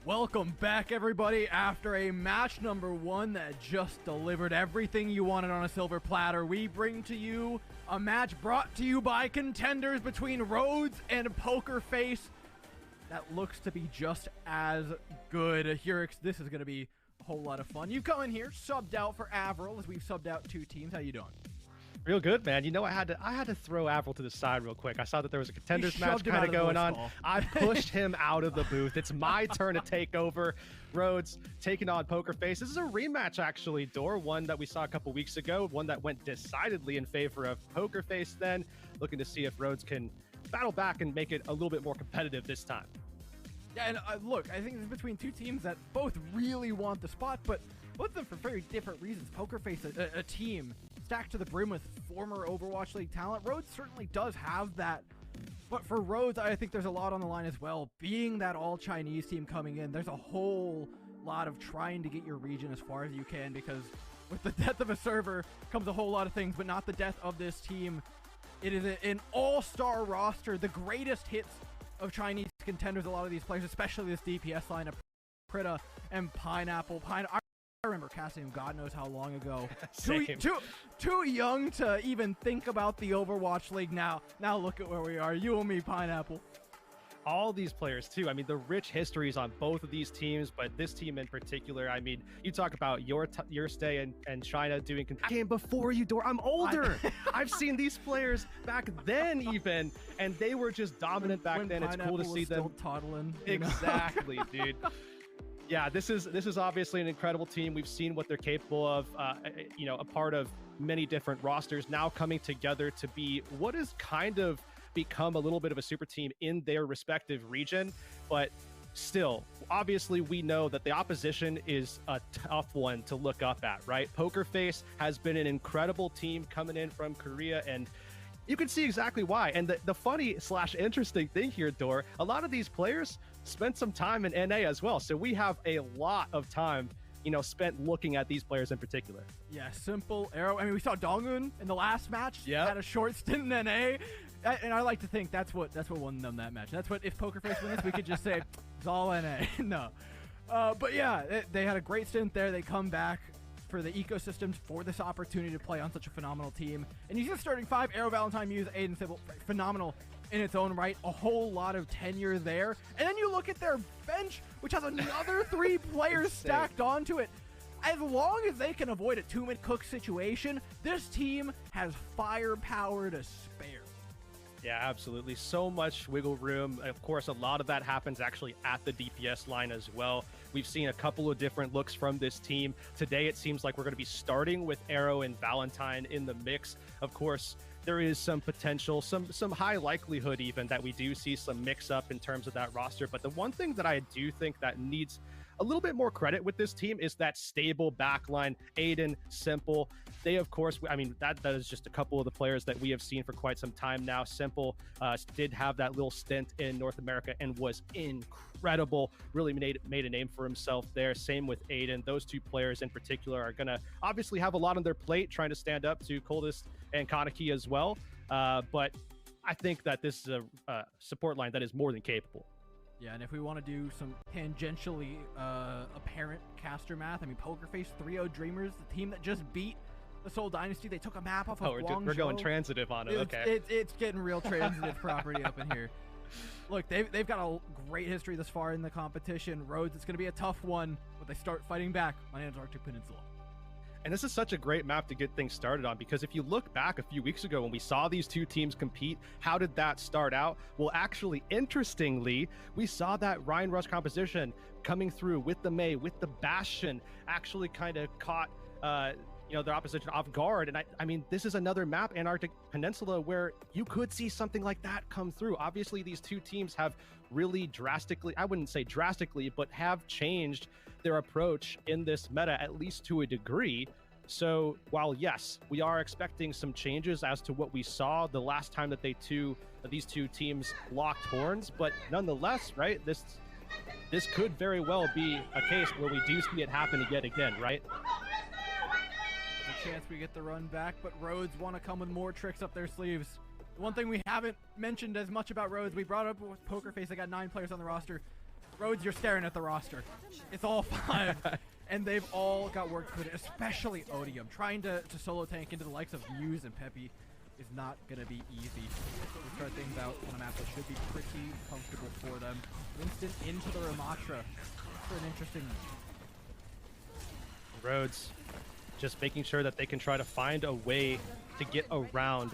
Welcome back, everybody, after a match number 1 that just delivered everything you wanted on a silver platter. We bring to you a match brought to you by contenders between Rhodes and Pokerface that looks to be just as good. This is going to be a whole lot of fun. You come in here, subbed out for Avril, as we've subbed out 2 teams. How you doing? Real good, man. You know, I had to throw Avril to the side real quick. I saw that there was a contenders match kind of going on. I pushed him out of the booth. It's my turn to take over. Rhodes taking on Pokerface. This is a rematch, actually, Door. One that we saw a couple weeks ago. One that went decidedly in favor of Pokerface then. Looking to see if Rhodes can battle back and make it a little bit more competitive this time. Yeah, and look, I think it's between 2 teams that both really want the spot, but both of them for very different reasons. Pokerface, a team stacked to the brim with former Overwatch League talent. Rhodes certainly does have that, but for Rhodes, I think there's a lot on the line as well. Being that all-Chinese team coming in, there's a whole lot of trying to get your region as far as you can, because with the death of a server comes a whole lot of things, but not the death of this team. It is an all-star roster, the greatest hits of Chinese contenders, a lot of these players, especially this DPS lineup, Prita and Pineapple. I remember casting him God knows how long ago. Too young to even think about the Overwatch League now. Now look at where we are, you and me, Pineapple. All these players too. I mean, the rich histories on both of these teams, but this team in particular. I mean, you talk about your stay in China doing game before you, Door. I'm older. I've seen these players back then even, and they were just dominant back then. It's cool to see them still toddling. Exactly, dude. Yeah, this is obviously an incredible team. We've seen what they're capable of. You know, a part of many different rosters now coming together to be what is kind of become a little bit of a super team in their respective region. But still, obviously, we know that the opposition is a tough one to look up at, right? Pokerface has been an incredible team coming in from Korea, and you can see exactly why. And the funny / interesting thing here, Door, a lot of these players spent some time in NA as well. So we have a lot of time, you know, spent looking at these players in particular. Yeah, Simple, Arrow. I mean, we saw Dongun in the last match. Yeah, had a short stint in NA. And I like to think that's what won them that match. That's what, if Pokerface wins, we could just say it's all NA. No. But yeah, they had a great stint there. They come back for the ecosystems for this opportunity to play on such a phenomenal team. And you see the starting 5, Arrow, Valentine, Muse, Aiden, Sybil, phenomenal in its own right. A whole lot of tenure there. And then you look at their bench, which has another 3 players stacked onto it. As long as they can avoid a 2-man cook situation, this team has firepower to spare. Yeah, absolutely. So much wiggle room. Of course, a lot of that happens actually at the DPS line as well. We've seen a couple of different looks from this team. Today, it seems like we're going to be starting with Arrow and Valentine in the mix. Of course, there is some potential, some high likelihood even that we do see some mix up in terms of that roster. But the one thing that I do think that needs a little bit more credit with this team is that stable backline. Aiden, Simple. They, of course, I mean, that is just a couple of the players that we have seen for quite some time now. Simple did have that little stint in North America and was incredible. Really made a name for himself there. Same with Aiden. Those 2 players in particular are going to obviously have a lot on their plate trying to stand up to Coldest and Kaneki as well. But I think that this is a support line that is more than capable. Yeah, and if we want to do some tangentially apparent caster math, I mean, Pokerface 3-0 Dreamers, the team that just beat the Seoul Dynasty, they took a map off of Guangzhou. We're going transitive on it, okay. It's getting real transitive property up in here. Look, they've got a great history this far in the competition. Rhodes, it's going to be a tough one, but they start fighting back on Antarctic Peninsula. And this is such a great map to get things started on, because if you look back a few weeks ago when we saw these 2 teams compete, how did that start out? Well, actually, interestingly, we saw that Ryan Rush composition coming through with the Mei, with the Bastion, actually kind of caught you know, the opposition off guard. And I mean, this is another map, Antarctic Peninsula, where you could see something like that come through. Obviously, these 2 teams have really drastically, I wouldn't say drastically, but have changed their approach in this meta, at least to a degree. So while yes, we are expecting some changes as to what we saw the last time that these two teams locked horns, but nonetheless, right, this could very well be a case where we do see it happen yet again, right? There's a chance we get the run back, but Rhodes want to come with more tricks up their sleeves. The one thing we haven't mentioned as much about Rhodes, we brought up with Pokerface, they got 9 players on the roster. Rhodes, you're staring at the roster. It's all fine. And they've all got work to do, especially Odium. Trying to solo tank into the likes of Muse and Peppy is not going to be easy. To start things out on a map that should be pretty comfortable for them. Winston into the Ramattra for an interesting... Rhodes just making sure that they can try to find a way to get around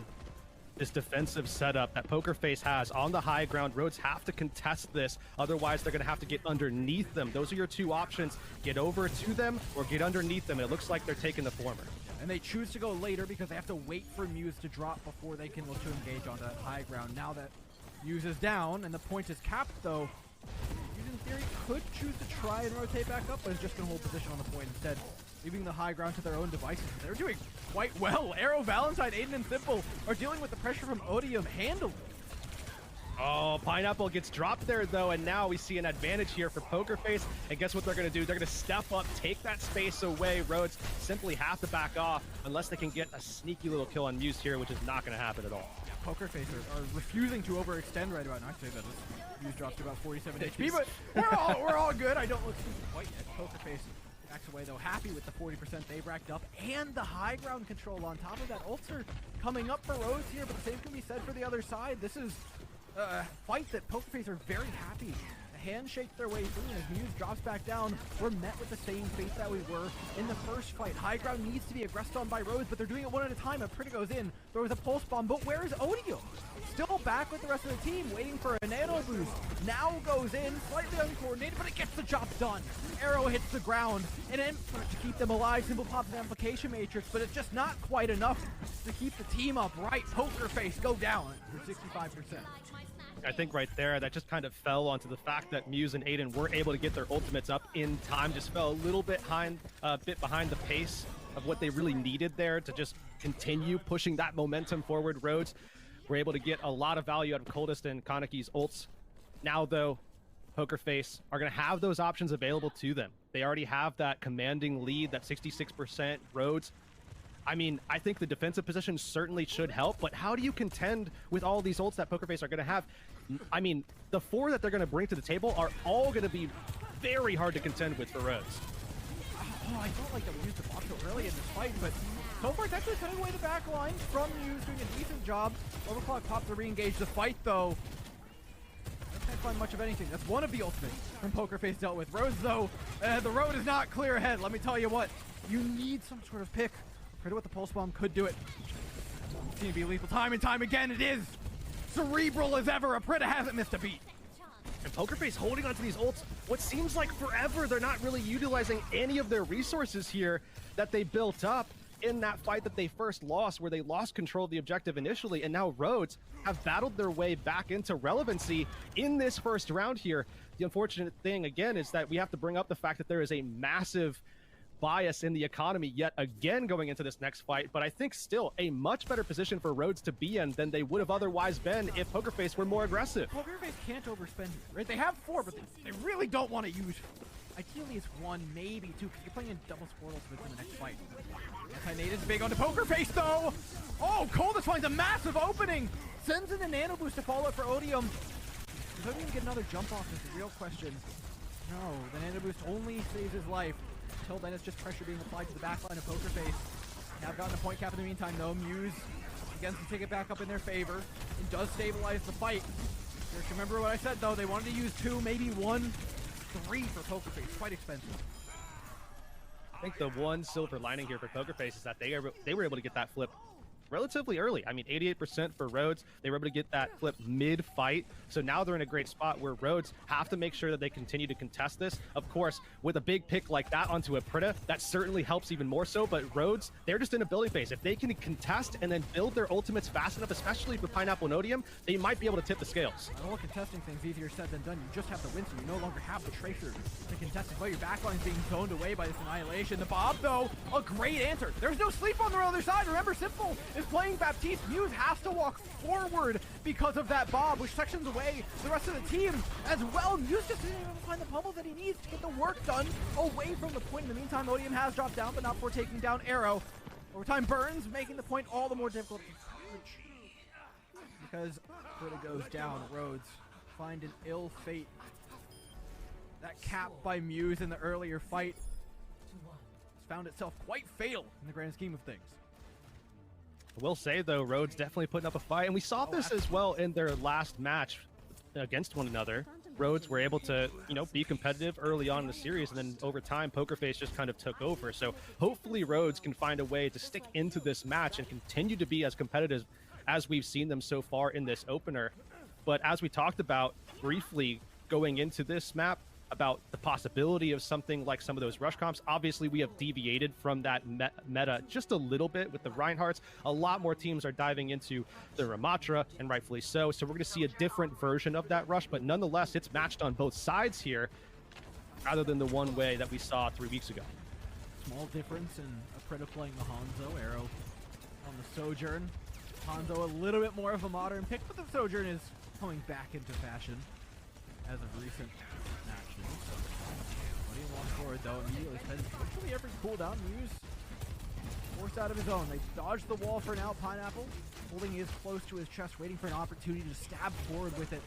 this defensive setup that PokerFace has on the high ground. Rhodes have to contest this, otherwise they're going to have to get underneath them. Those are your two options: get over to them or get underneath them. And it looks like they're taking the former. And they choose to go later because they have to wait for Muse to drop before they can look to engage on that high ground. Now that Muse is down and the point is capped, though, Muse in theory could choose to try and rotate back up, but is just going to hold position on the point instead, leaving the high ground to their own devices. They're doing quite well. Arrow, Valentine, Aiden, and Simple are dealing with the pressure from Odium handily. Oh, Pineapple gets dropped there, though, and now we see an advantage here for PokerFace. And guess what they're going to do? They're going to step up, take that space away. Rhodes simply have to back off unless they can get a sneaky little kill on Muse here, which is not going to happen at all. Yeah, PokerFace are refusing to overextend right about now. Actually, that Muse drops to about 47 HP, but we're all good. I don't look quite yet. PokerFace backs away, though, happy with the 40% they've racked up and the high ground control on top of that. Ults are coming up for Rhodes here, but the same can be said for the other side. This is a fight that PokerFace are very happy to handshake their way through, and as Muse drops back down, we're met with the same fate that we were in the first fight. High ground needs to be aggressed on by Rhodes, but they're doing it one at a time. A Prita goes in, throws a pulse bomb, but where is Odium? Still back with the rest of the team, waiting for a nano boost. Now goes in, slightly uncoordinated, but it gets the job done. Arrow hits the ground, and in to keep them alive, Simple pops an amplification matrix, but it's just not quite enough to keep the team upright. PokerFace go down for 65%. I think right there, that just kind of fell onto the fact that Muse and Aiden were able to get their ultimates up in time. Just fell a little bit behind the pace of what they really needed there to just continue pushing that momentum forward. Rhodes were able to get a lot of value out of Coldest and Kaneki's ults. Now, though, PokerFace are going to have those options available to them. They already have that commanding lead, that 66%. Rhodes, I mean, I think the defensive position certainly should help, but how do you contend with all these ults that PokerFace are going to have? I mean, the four that they're going to bring to the table are all going to be very hard to contend with for Rhodes. Oh, I felt like that we used the block so early in this fight, but so far it's actually cutting away the back line from Muse, doing a decent job. Overclock pops to re-engage the fight, though. I can't find much of anything. That's one of the ultimates from PokerFace dealt with. Rhodes, though, the road is not clear ahead. Let me tell you what, you need some sort of pick. Prita with the pulse bomb could do it. It's going to be lethal time and time again. It is cerebral as ever. Prita hasn't missed a beat. And PokerFace holding onto these ults what seems like forever. They're not really utilizing any of their resources here that they built up in that fight that they first lost, where they lost control of the objective initially, and now Rhodes have battled their way back into relevancy in this first round here. The unfortunate thing, again, is that we have to bring up the fact that there is a massive bias in the economy yet again going into this next fight, but I think still a much better position for Rhodes to be in than they would have otherwise been if PokerFace were more aggressive. PokerFace can't overspend, right? They have four, but they really don't want to use. Ideally, it's one, maybe two, because you're playing in double Squirtle in the next fight. Anti-Nate is big onto PokerFace, though. Oh, Coldest finds a massive opening. Sends in a nano boost to follow for Odium. Does Odium get another jump off is the real question. No, the nano boost only saves his life. Until then, it's just pressure being applied to the back line of PokerFace. Now gotten a point cap in the meantime, though. Muse begins to take it back up in their favor and does stabilize the fight. Just remember what I said, though. They wanted to use two, maybe one, three for PokerFace. Quite expensive. I think the one silver lining here for PokerFace is that they were able to get that flip relatively early. I mean, 88% for Rhodes. They were able to get that flip mid-fight. So now they're in a great spot where Rhodes have to make sure that they continue to contest this. Of course, with a big pick like that onto a Prita, that certainly helps even more so. But Rhodes, they're just in a building phase. If they can contest and then build their ultimates fast enough, especially for Pineapple and Odium, they might be able to tip the scales. I know contesting things easier said than done. You just have the Winston. You no longer have the Tracer to contest it. But your backline's being zoned away by this Annihilation. The Bob, though, a great answer. There's no sleep on the other side. Remember, Simple is playing Baptiste. Muse has to walk forward because of that Bob, which sections away the rest of the team as well. Muse just didn't even find the pummel that he needs to get the work done away from the point. In the meantime, Odium has dropped down, but not before taking down Arrow. Overtime Burns, making the point all the more difficult because Prita goes down. Rhodes find an ill fate That cap by Muse in the earlier fight has found itself quite fatal in the grand scheme of things. I will say, though, Rhodes definitely putting up a fight, and we saw this as well in their last match against one another. Rhodes were able to, be competitive early on in the series, and then over time, Pokerface just kind of took over. So hopefully Rhodes can find a way to stick into this match and continue to be as competitive as we've seen them so far in this opener. But as we talked about briefly going into this map, about the possibility of something like some of those rush comps. Obviously, we have deviated from that meta just a little bit with the Reinhardts. A lot more teams are diving into the Ramattra, and rightfully so. So we're going to see a different version of that rush, but nonetheless, it's matched on both sides here, rather than the one way that we saw 3 weeks ago. Small difference in Aprita playing the Hanzo, Arrow on the Sojourn. Hanzo a little bit more of a modern pick, but the Sojourn is coming back into fashion as of recent matches. What do you want forward though? Immediately spends virtually every cooldown. Muse forced out of his own. They dodged the wall for now. Pineapple holding his close to his chest, waiting for an opportunity to stab forward with it.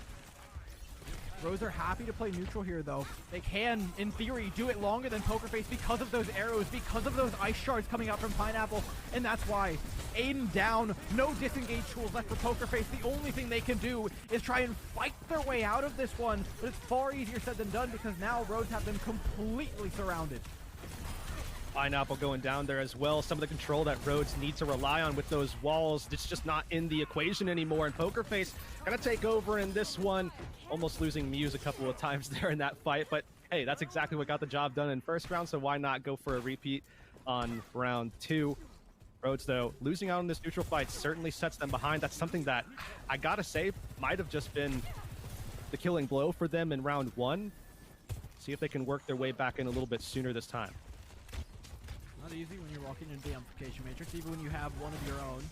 Rose are happy to play neutral here though. They can, in theory, do it longer than Pokerface because of those arrows, because of those ice shards coming out from Pineapple, and that's why. Aiden down, no disengage tools left for Pokerface. The only thing they can do is try and fight their way out of this one, but it's far easier said than done because now Rhodes have them completely surrounded. Pineapple going down there as well. Some of the control that Rhodes needs to rely on with those walls, it's just not in the equation anymore. And Pokerface gonna take over in this one, almost losing Muse a couple of times there in that fight. But hey, that's exactly what got the job done in first round, so why not go for a repeat on round 2? Rhodes, though, losing out on this neutral fight certainly sets them behind. That's something that I gotta say might have just been the killing blow for them in round 1. See if they can work their way back in a little bit sooner this time. Not easy when you're walking into the amplification matrix, even when you have one of your own.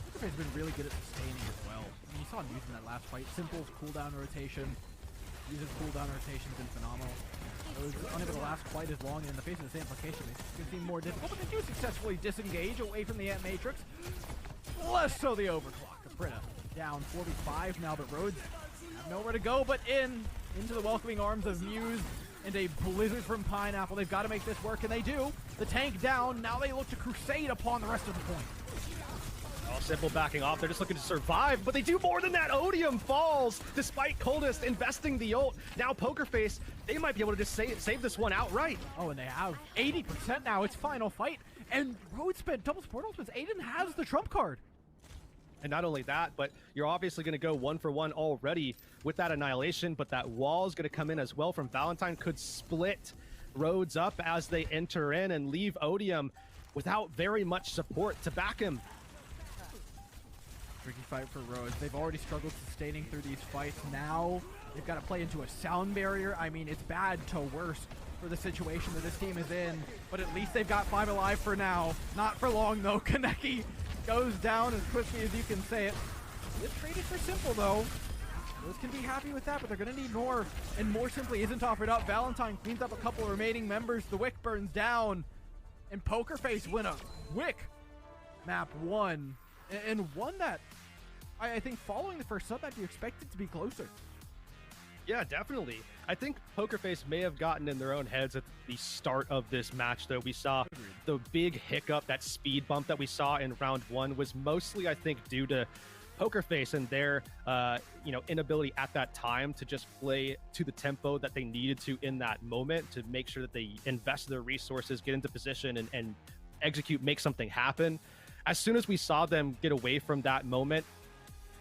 Pokerface has been really good at sustaining as well. I mean, you saw him using that last fight. Simple cooldown rotation. Using cooldown rotation has been phenomenal. It was unable to last quite as long, and in the face of this amplification, it's going to seem more difficult, but they do successfully disengage away from the Ant Matrix. Less so the overclock. Aprita down 45 now, but Rhodes have nowhere to go but into the welcoming arms of Muse and a blizzard from Pineapple. They've got to make this work, and they do. The tank down. Now they look to crusade upon the rest of the point. All Simple backing off. They're just looking to survive, but they do more than that. Odium falls despite Coldest investing the ult. Now Pokerface, they might be able to just save this one outright. Oh, and they have 80% now. It's final fight. And Rhodes spent double support ultimates. Aiden has the trump card. And not only that, but you're obviously going to go 1-for-1 already with that Annihilation, but that wall is going to come in as well from Valentine. Could split Rhodes up as they enter in and leave Odium without very much support to back him. Tricky fight for Rhodes. They've already struggled sustaining through these fights. Now they've got to play into a sound barrier. I mean, it's bad to worse for the situation that this team is in, but at least they've got 5 alive for now. Not for long, though. Kaneki goes down as quickly as you can say it. It's traded for Simple, though. Rhodes can be happy with that, but they're going to need more, and more simply isn't offered up. Valentine cleans up a couple of remaining members. The Wick burns down, and Pokerface win a quick map 1, and one that I think following the first sub map, you expect it to be closer. Yeah, definitely. I think Pokerface may have gotten in their own heads at the start of this match, though. We saw the big hiccup, that speed bump that we saw in round 1 was mostly, I think, due to Pokerface and their, inability at that time to just play to the tempo that they needed to in that moment to make sure that they invest their resources, get into position, and execute, make something happen. As soon as we saw them get away from that moment,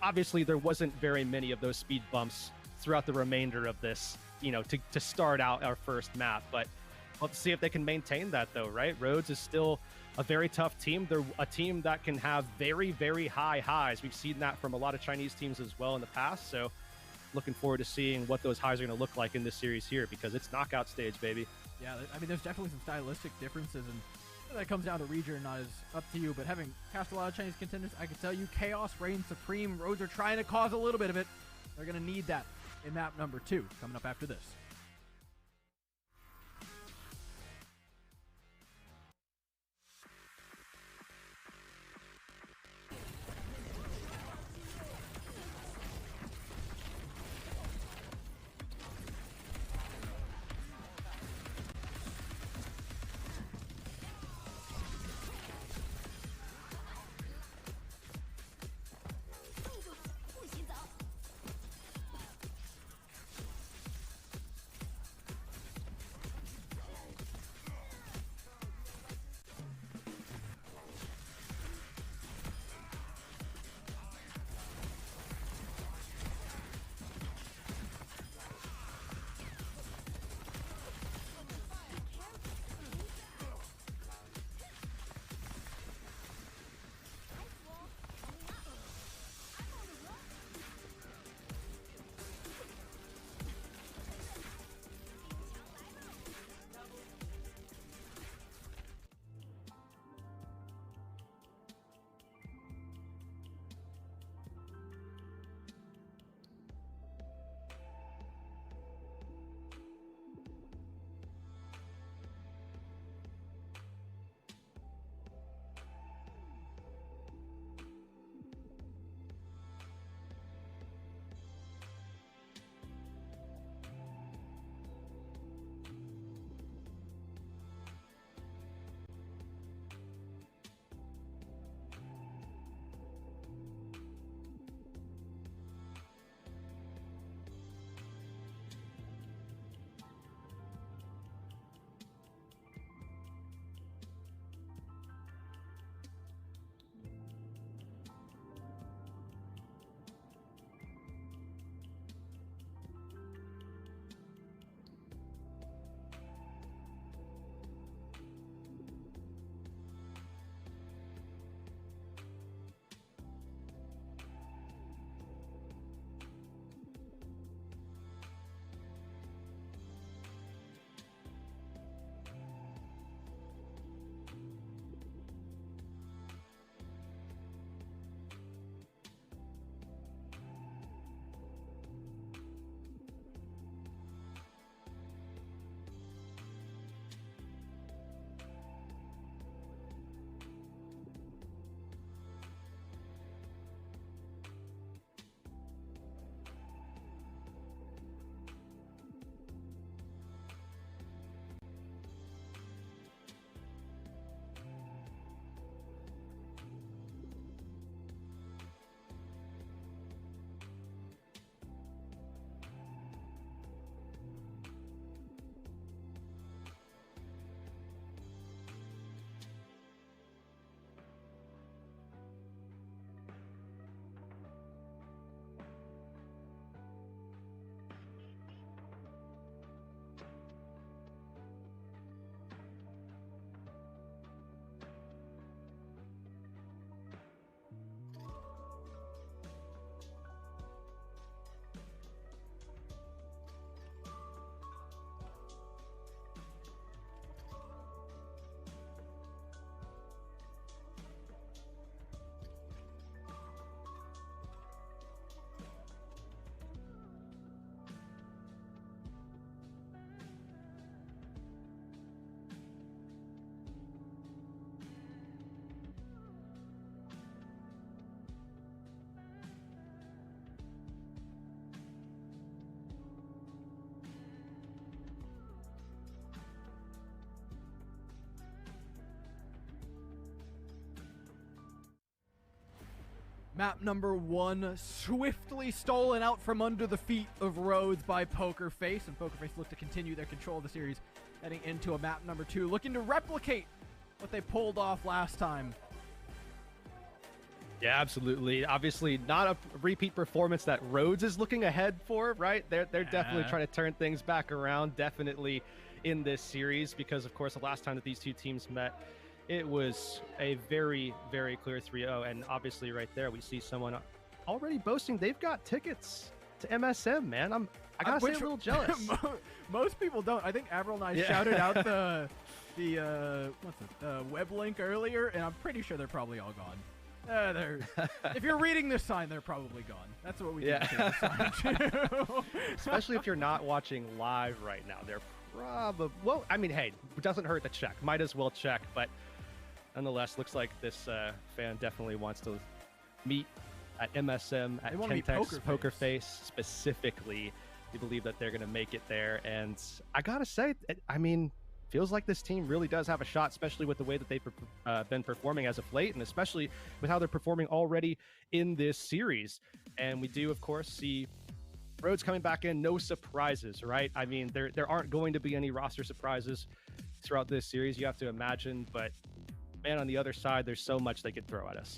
obviously there wasn't very many of those speed bumps throughout the remainder of this, to start out our first map. But let's see if they can maintain that, though, right? Rhodes is still a very tough team. They're a team that can have very, very high highs. We've seen that from a lot of Chinese teams as well in the past. So looking forward to seeing what those highs are going to look like in this series here, because it's knockout stage, baby. Yeah, I mean, there's definitely some stylistic differences, and that comes down to region, not as up to you. But having cast a lot of Chinese contenders, I can tell you chaos reigns supreme. Rhodes are trying to cause a little bit of it. They're going to need that in map number 2 coming up after this. Map number 1 swiftly stolen out from under the feet of Rhodes by PokerFace, and PokerFace look to continue their control of the series, heading into a map number 2, looking to replicate what they pulled off last time. Yeah, absolutely. Obviously, not a repeat performance that Rhodes is looking ahead for, right? They're definitely trying to turn things back around, definitely in this series, because, of course, the last time that these two teams met, it was a very, very clear 3-0. And obviously, right there, we see someone already boasting they've got tickets to MSM, man. I gotta say, a little jealous. Most people don't. I think Avril and I shouted out the web link earlier, and I'm pretty sure they're probably all gone. If you're reading this sign, they're probably gone. That's what we do. Especially if you're not watching live right now. They're probably, well, I mean, hey, it doesn't hurt to check. Might as well check. But nonetheless, looks like this fan definitely wants to meet at MSM, at Kentex PokerFace specifically. We believe that they're going to make it there. And I got to say, I mean, feels like this team really does have a shot, especially with the way that they've been performing as of late, and especially with how they're performing already in this series. And we do, of course, see Rhodes coming back in. No surprises, right? I mean, there aren't going to be any roster surprises throughout this series, you have to imagine. But, man, on the other side, there's so much they could throw at us.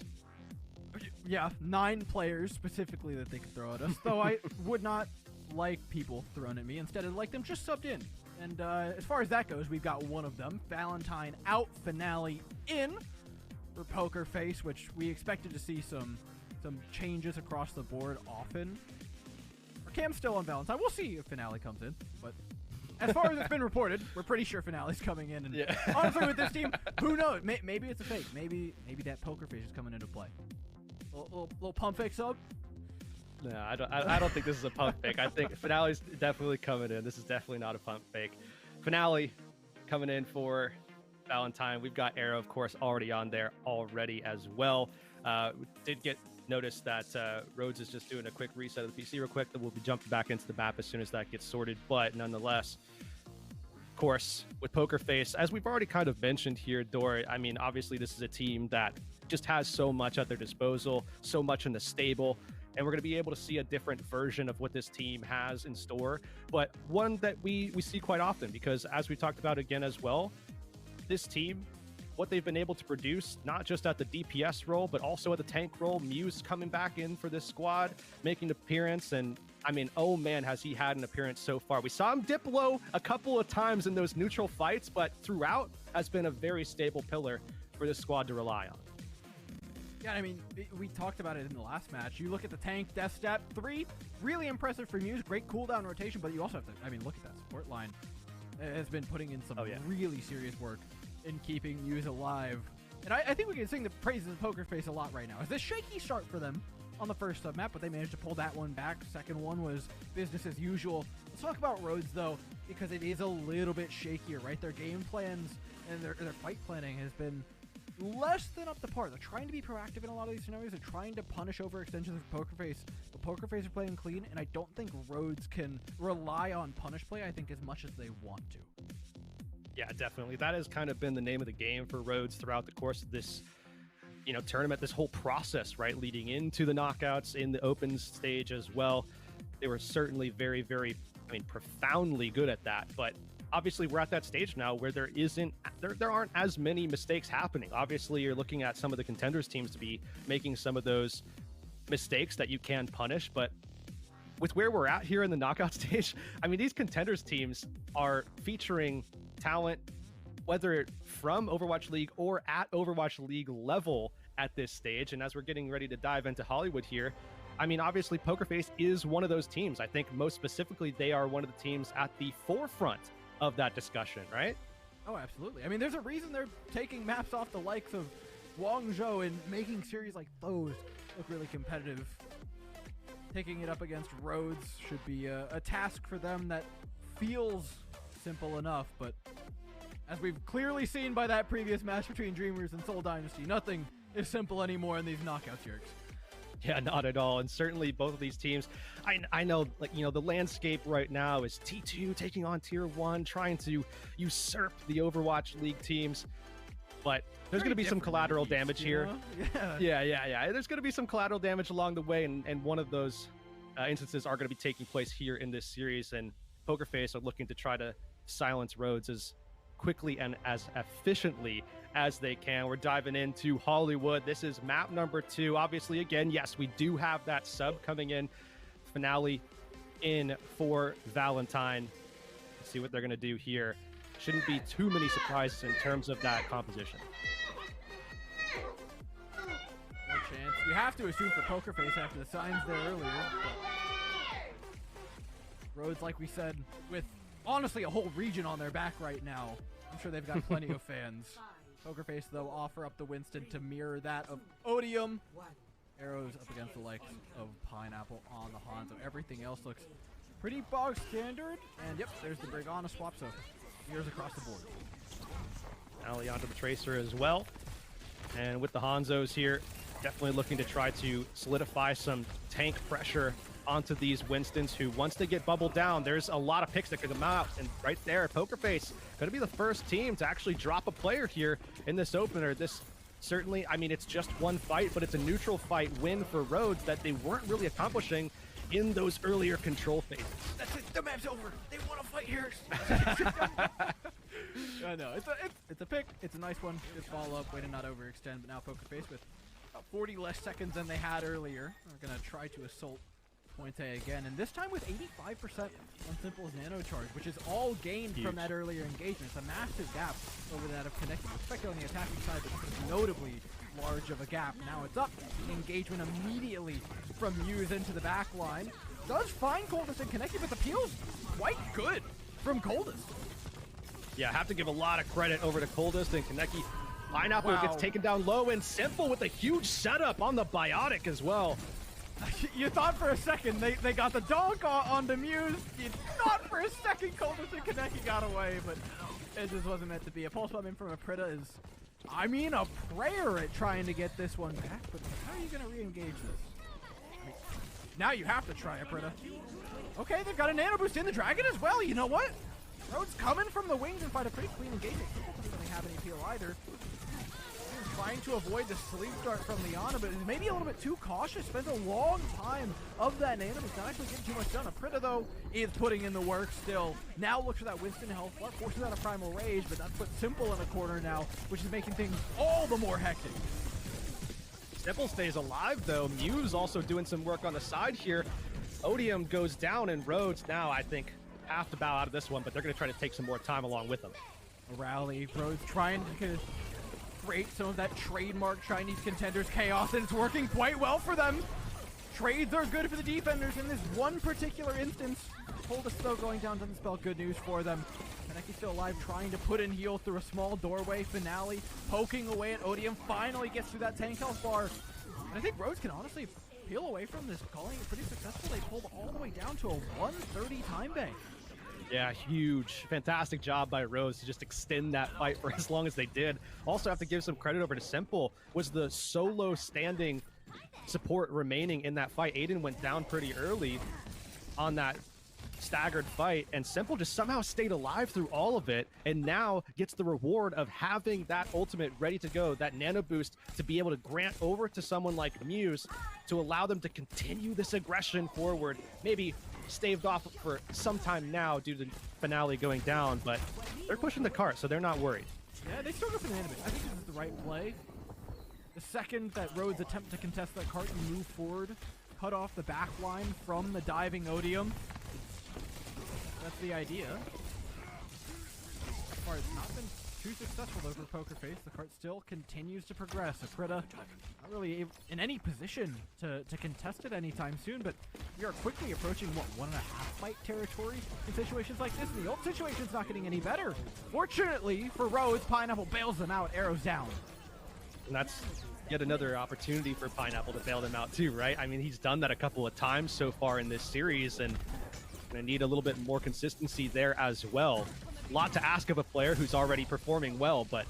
Yeah, 9 players specifically that they could throw at us, though I would not like people thrown at me. Instead, I'd like them just subbed in. And as far as that goes, we've got one of them. Valentine out, Finale in for PokerFace, which we expected to see some changes across the board often. Cam's still on Valentine. We'll see if Finale comes in. But as far as it's been reported, we're pretty sure Finale's coming in. And honestly, with this team, who knows? Maybe it's a fake. Maybe that PokerFace is coming into play. Little pump fake sub. No, I don't think this is a pump fake. I think Finale's definitely coming in. This is definitely not a pump fake. Finale coming in for Valentine. We've got Arrow, of course, already on there already as well. We did get notice that Rhodes is just doing a quick reset of the PC real quick. That we'll be jumping back into the map as soon as that gets sorted. But nonetheless, of course, with PokerFace, as we've already kind of mentioned here, Dor, I mean, obviously this is a team that just has so much at their disposal, so much in the stable. And we're going to be able to see a different version of what this team has in store, but one that we see quite often, because as we talked about again as well, this team, what they've been able to produce, not just at the DPS role, but also at the tank role. Muse coming back in for this squad, making an appearance, and I mean, oh man, has he had an appearance so far. We saw him dip low a couple of times in those neutral fights, but throughout has been a very stable pillar for this squad to rely on. Yeah, I mean, we talked about it in the last match. You look at the tank, Death Stat 3, really impressive for Muse, great cooldown rotation, but you also have to, I mean, look at that support line. It has been putting in some really serious work in keeping Muse alive. And I think we can sing the praises of PokerFace a lot right now. It's a shaky start for them on the first sub map, but they managed to pull that one back. Second one was business as usual. Let's talk about Rhodes, though, because it is a little bit shakier, right? Their game plans and their fight planning has been less than up to par. They're trying to be proactive in a lot of these scenarios. They're trying to punish overextensions of PokerFace, but PokerFace are playing clean, and I don't think Rhodes can rely on punish play, I think, as much as they want to. Yeah, definitely. That has kind of been the name of the game for Rhodes throughout the course of this, tournament, this whole process, right? Leading into the knockouts in the open stage as well. They were certainly very, very, profoundly good at that, but obviously we're at that stage now where there aren't as many mistakes happening. Obviously you're looking at some of the contenders teams to be making some of those mistakes that you can punish, but with where we're at here in the knockout stage, I mean, these contenders teams are featuring talent, whether from Overwatch League or at Overwatch League level at this stage. And as we're getting ready to dive into Hollywood here, I mean, obviously PokerFace is one of those teams. I think most specifically, they are one of the teams at the forefront of that discussion, right? Oh, absolutely. I mean, there's a reason they're taking maps off the likes of Guangzhou and making series like those look really competitive. Taking it up against Rhodes should be a task for them that feels simple enough, but as we've clearly seen by that previous match between Dreamers and Seoul Dynasty, nothing is simple anymore in these knockouts, Yerks. Yeah, not at all. And certainly both of these teams, I know, the landscape right now is T2 taking on Tier 1, trying to usurp the Overwatch League teams. but there's going to be some collateral damage here. Yeah. There's going to be some collateral damage along the way, and one of those instances are going to be taking place here in this series, and PokerFace are looking to try to silence Rhodes as quickly and as efficiently as they can. We're diving into Hollywood. This is map number 2. Obviously, again, yes, we do have that sub coming in. Finale in for Valentine. Let's see what they're going to do here. Shouldn't be too many surprises in terms of that composition. No chance. You have to assume for PokerFace after the signs there earlier. Rhodes, like we said, with honestly a whole region on their back right now. I'm sure they've got plenty of fans. PokerFace, though, offer up the Winston to mirror that of Odium. Arrows up against the likes of Pineapple on the Hanzo. Everything else looks pretty bog standard. And yep, there's the Brigana swap, so mirrors across the board. Ali onto the Tracer as well. And with the Hanzos here, definitely looking to try to solidify some tank pressure onto these Winstons, who once they get bubbled down, there's a lot of picks that could come out. And right there, PokerFace going to be the first team to actually drop a player here in this opener. This certainly, I mean, it's just one fight, but it's a neutral fight win for Rhodes that they weren't really accomplishing in those earlier control phases. That's it. The map's over. They want to fight here. I know. It's a pick. It's a nice one. Good follow-up. Way to not overextend. But now PokerFace with about 40 less seconds than they had earlier. They're going to try to assault Pointe again, and this time with 85% on Simple's Nano Charge, which is all gained from that earlier engagement. It's a massive gap over that of Connected, especially on the attacking side, but it's notably large of a gap. Now it's up. Engagement immediately from Muse into the back line. Does find Coldest and Connected, but the peel's quite good from Coldest. Yeah, I have to give a lot of credit over to Coldest and Kaneki. Pineapple gets taken down low, and Simple with a huge setup on the Biotic as well. You thought for a second they got the donk on the Muse. You thought for a second Coldest and Kaneki got away, but it just wasn't meant to be. A pulse bomb in from a Prita is, I mean, a prayer at trying to get this one back, but how are you going to re-engage this? Now you have to try a Prita. Okay, they've got a Nano Boost in the Dragon as well. You know what? Rhodes coming from the wings and find a pretty clean engagement. Simple doesn't really have any peel either. Trying to avoid the sleep dart from Liana, but maybe a little bit too cautious. Spends a long time of that Nano, but not actually getting too much done. Aprita, though, is putting in the work still. Now looks for that Winston health bar, forces out a Primal Rage, but that's put Simple in a corner now, which is making things all the more hectic. Simple stays alive, though. Muse also doing some work on the side here. Odium goes down, and Rhodes now, I think, have to bow out of this one, but they're going to try to take some more time along with them. A rally. Rhodes trying to create some of that trademark Chinese contenders chaos, and it's working quite well for them. Trades are good for the defenders in this one particular instance. Coldest, though, going down doesn't spell good news for them. Kaneki still alive, trying to put in heal through a small doorway. Finale poking away at Odium, finally gets through that tank health bar. And I think Rhodes can honestly peel away from this, calling it pretty successful. They pulled all the way down to a 130 time bank. Yeah, huge. Fantastic job by Rhodes to just extend that fight for as long as they did. Also have to give some credit over to Simple. Was the solo standing support remaining in that fight. Aiden went down pretty early on that staggered fight, and Simple just somehow stayed alive through all of it, and now gets the reward of having that ultimate ready to go, that nano boost to be able to grant over to someone like Muse to allow them to continue this aggression forward. Maybe staved off for some time now due to the Finale going down, but they're pushing the cart, so they're not worried. Yeah, they still go for the nano boost. I think this is the right play. The second that Rhodes attempt to contest that cart and move forward, cut off the back line from the diving Odium. That's the idea. So far, it's not been too successful though for PokerFace. The cart still continues to progress. Aprita not really in any position to contest it anytime soon, but we are quickly approaching, what, 1.5 fight territory in situations like this. And the ult situation's not getting any better. Fortunately for Rhodes, Pineapple bails them out, arrows down. And that's yet another opportunity for Pineapple to bail them out too, right? I mean, he's done that a couple of times so far in this series, and gonna need a little bit more consistency there as well. A lot to ask of a player who's already performing well, but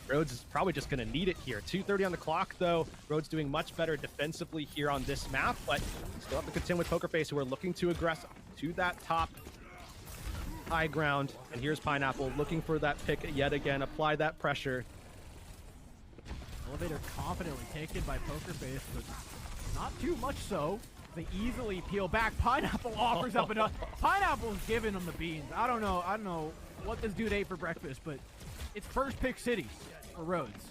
Rhodes is probably just gonna need it here. 2:30 on the clock though. Rhodes doing much better defensively here on this map, but still have to contend with PokerFace, who are looking to aggress to that top high ground. And here's Pineapple looking for that pick yet again, apply that pressure. Elevator confidently taken by Pokerface, but not too much so. They easily peel back. Pineapple offers up enough. Pineapple's giving them the beans. I don't know what this dude ate for breakfast, but it's first pick city for Rhodes.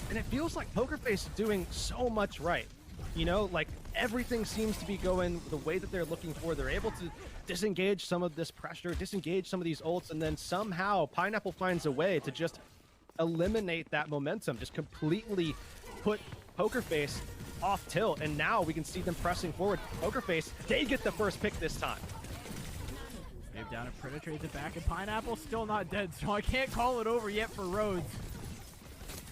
And it feels like Pokerface is doing so much right. You know, like everything seems to be going the way that they're looking for. They're able to disengage some of this pressure, disengage some of these ults, and then somehow Pineapple finds a way to just eliminate that momentum, just completely put Pokerface off tilt, and now we can see them pressing forward. Pokerface, they get the first pick this time. Wave down and Predator trades it back, and Pineapple still not dead, so I can't call it over yet for Rhodes.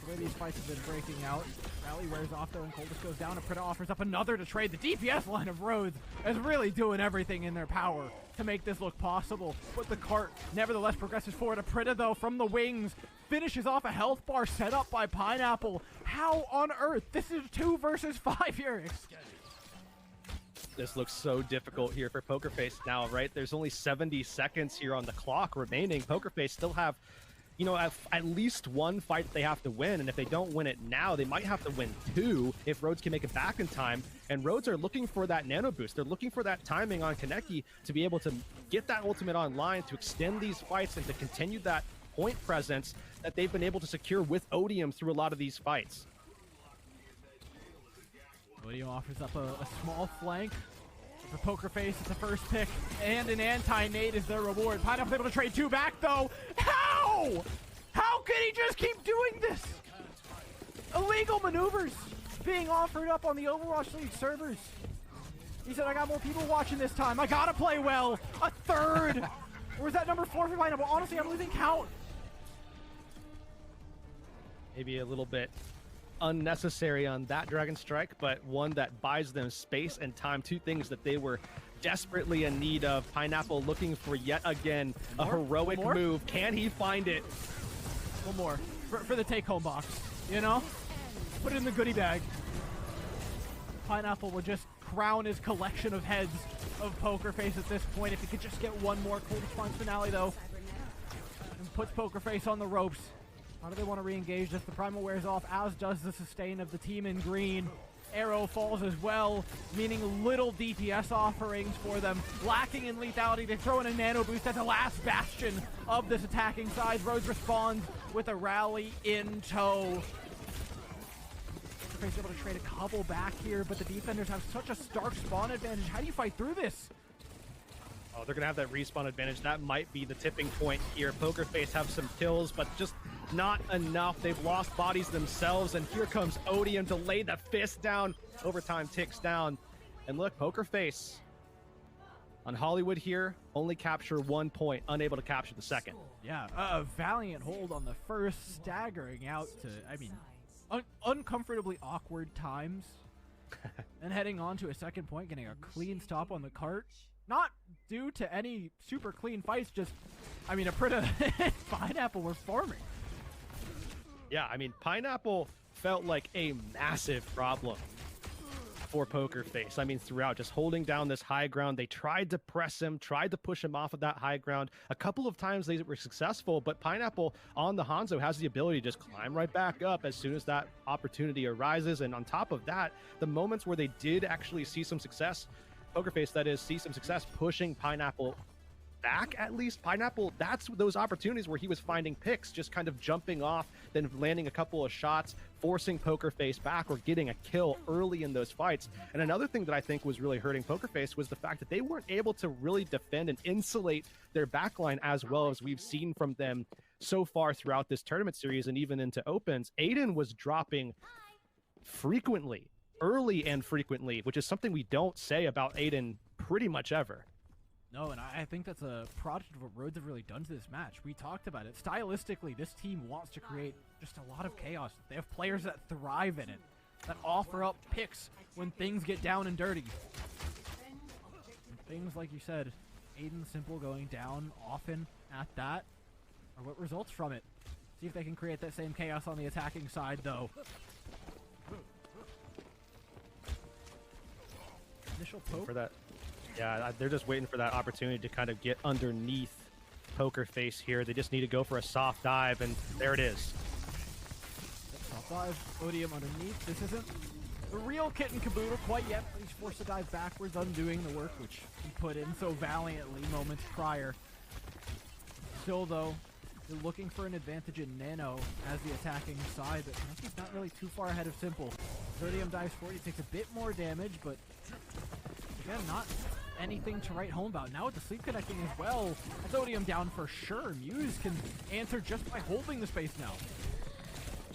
The way these fights have been breaking out. Rally wears off though, and Coldest goes down, and Predator offers up another to trade. The DPS line of Rhodes is really doing everything in their power to make this look possible, but the cart nevertheless progresses forward. A Predator though from the wings finishes off a health bar set up by Pineapple. How on earth? This is 2 versus 5 here. This looks so difficult here for Pokerface now, right? There's only 70 seconds here on the clock remaining. Pokerface still have, you know, at least one fight they have to win, and if they don't win it now, they might have to win 2 if Rhodes can make it back in time. And Rhodes are looking for that nano boost. They're looking for that timing on Kaneki to be able to get that ultimate online, to extend these fights, and to continue that point presence that they've been able to secure with Odium through a lot of these fights. Odium offers up a small flank. For Pokerface, it's a first pick, and an anti-nade is their reward. Pineapple's able to trade 2 back, though. How? How can he just keep doing this? Illegal maneuvers being offered up on the Overwatch League servers. He said, I got more people watching this time. I gotta play well. A third. Or is that number 4 for Pineapple? Honestly, I'm losing count. Maybe a little bit unnecessary on that Dragon Strike, but one that buys them space and time, 2 things that they were desperately in need of. Pineapple looking for yet again a heroic move. Can he find it? One more for the take-home box, you know? Put it in the goodie bag. Pineapple will just crown his collection of heads of Pokerface at this point. If he could just get one more. Cold Response finale, though, and puts Pokerface on the ropes. How do they want to re-engage this? The Primal wears off, as does the sustain of the team in green. Arrow falls as well, meaning little DPS offerings for them. Lacking in lethality, they throw in a nano boost as the last bastion of this attacking side. Rhodes responds with a rally in tow. Pokerface able to trade a couple back here, but the defenders have such a stark spawn advantage. How do you fight through this? Oh, they're going to have that respawn advantage. That might be the tipping point here. Pokerface have some kills, but just not enough. They've lost bodies themselves, and here comes Odium to lay the fist down. Overtime ticks down. And look, Pokerface on Hollywood here, only capture 1 point, unable to capture the second. Yeah, a valiant hold on the first, staggering out to, I mean, uncomfortably awkward times. And heading on to a second point, getting a clean stop on the cart. Not due to any super clean fights, just, I mean, a Prita and Pineapple were forming. Yeah, I mean, Pineapple felt like a massive problem for Pokerface. I mean, throughout, just holding down this high ground. They tried to press him, tried to push him off of that high ground. A couple of times they were successful, but Pineapple on the Hanzo has the ability to just climb right back up as soon as that opportunity arises. And on top of that, the moments where they did actually see some success, Pokerface, that is, see some success pushing Pineapple back, at least. Pineapple, that's those opportunities where he was finding picks, just kind of jumping off, then landing a couple of shots, forcing Pokerface back or getting a kill early in those fights. And another thing that I think was really hurting Pokerface was the fact that they weren't able to really defend and insulate their backline as well as we've seen from them so far throughout this tournament series and even into opens. Aiden was dropping frequently, early and frequently, which is something we don't say about Aiden pretty much ever. No, and I think that's a product of what Rhodes have really done to this match. We talked about it. Stylistically, this team wants to create just a lot of chaos. They have players that thrive in it, that offer up picks when things get down and dirty. And things like you said, Aiden Simple going down often at that are what results from it. See if they can create that same chaos on the attacking side, though. Initial poke. For that, yeah, they're just waiting for that opportunity to kind of get underneath Pokerface here. They just need to go for a soft dive, and there it is. Soft 5. Odium underneath. This isn't the real kit and caboodle quite yet, but he's forced to dive backwards, undoing the work which he put in so valiantly moments prior. Still, though, they're looking for an advantage in Nano as the attacking side, but he's not really too far ahead of Simple. Odium dives forward, he takes a bit more damage, but again, not anything to write home about. Now with the sleep connecting as well, that's Odium down for sure. Muse can answer just by holding the space now.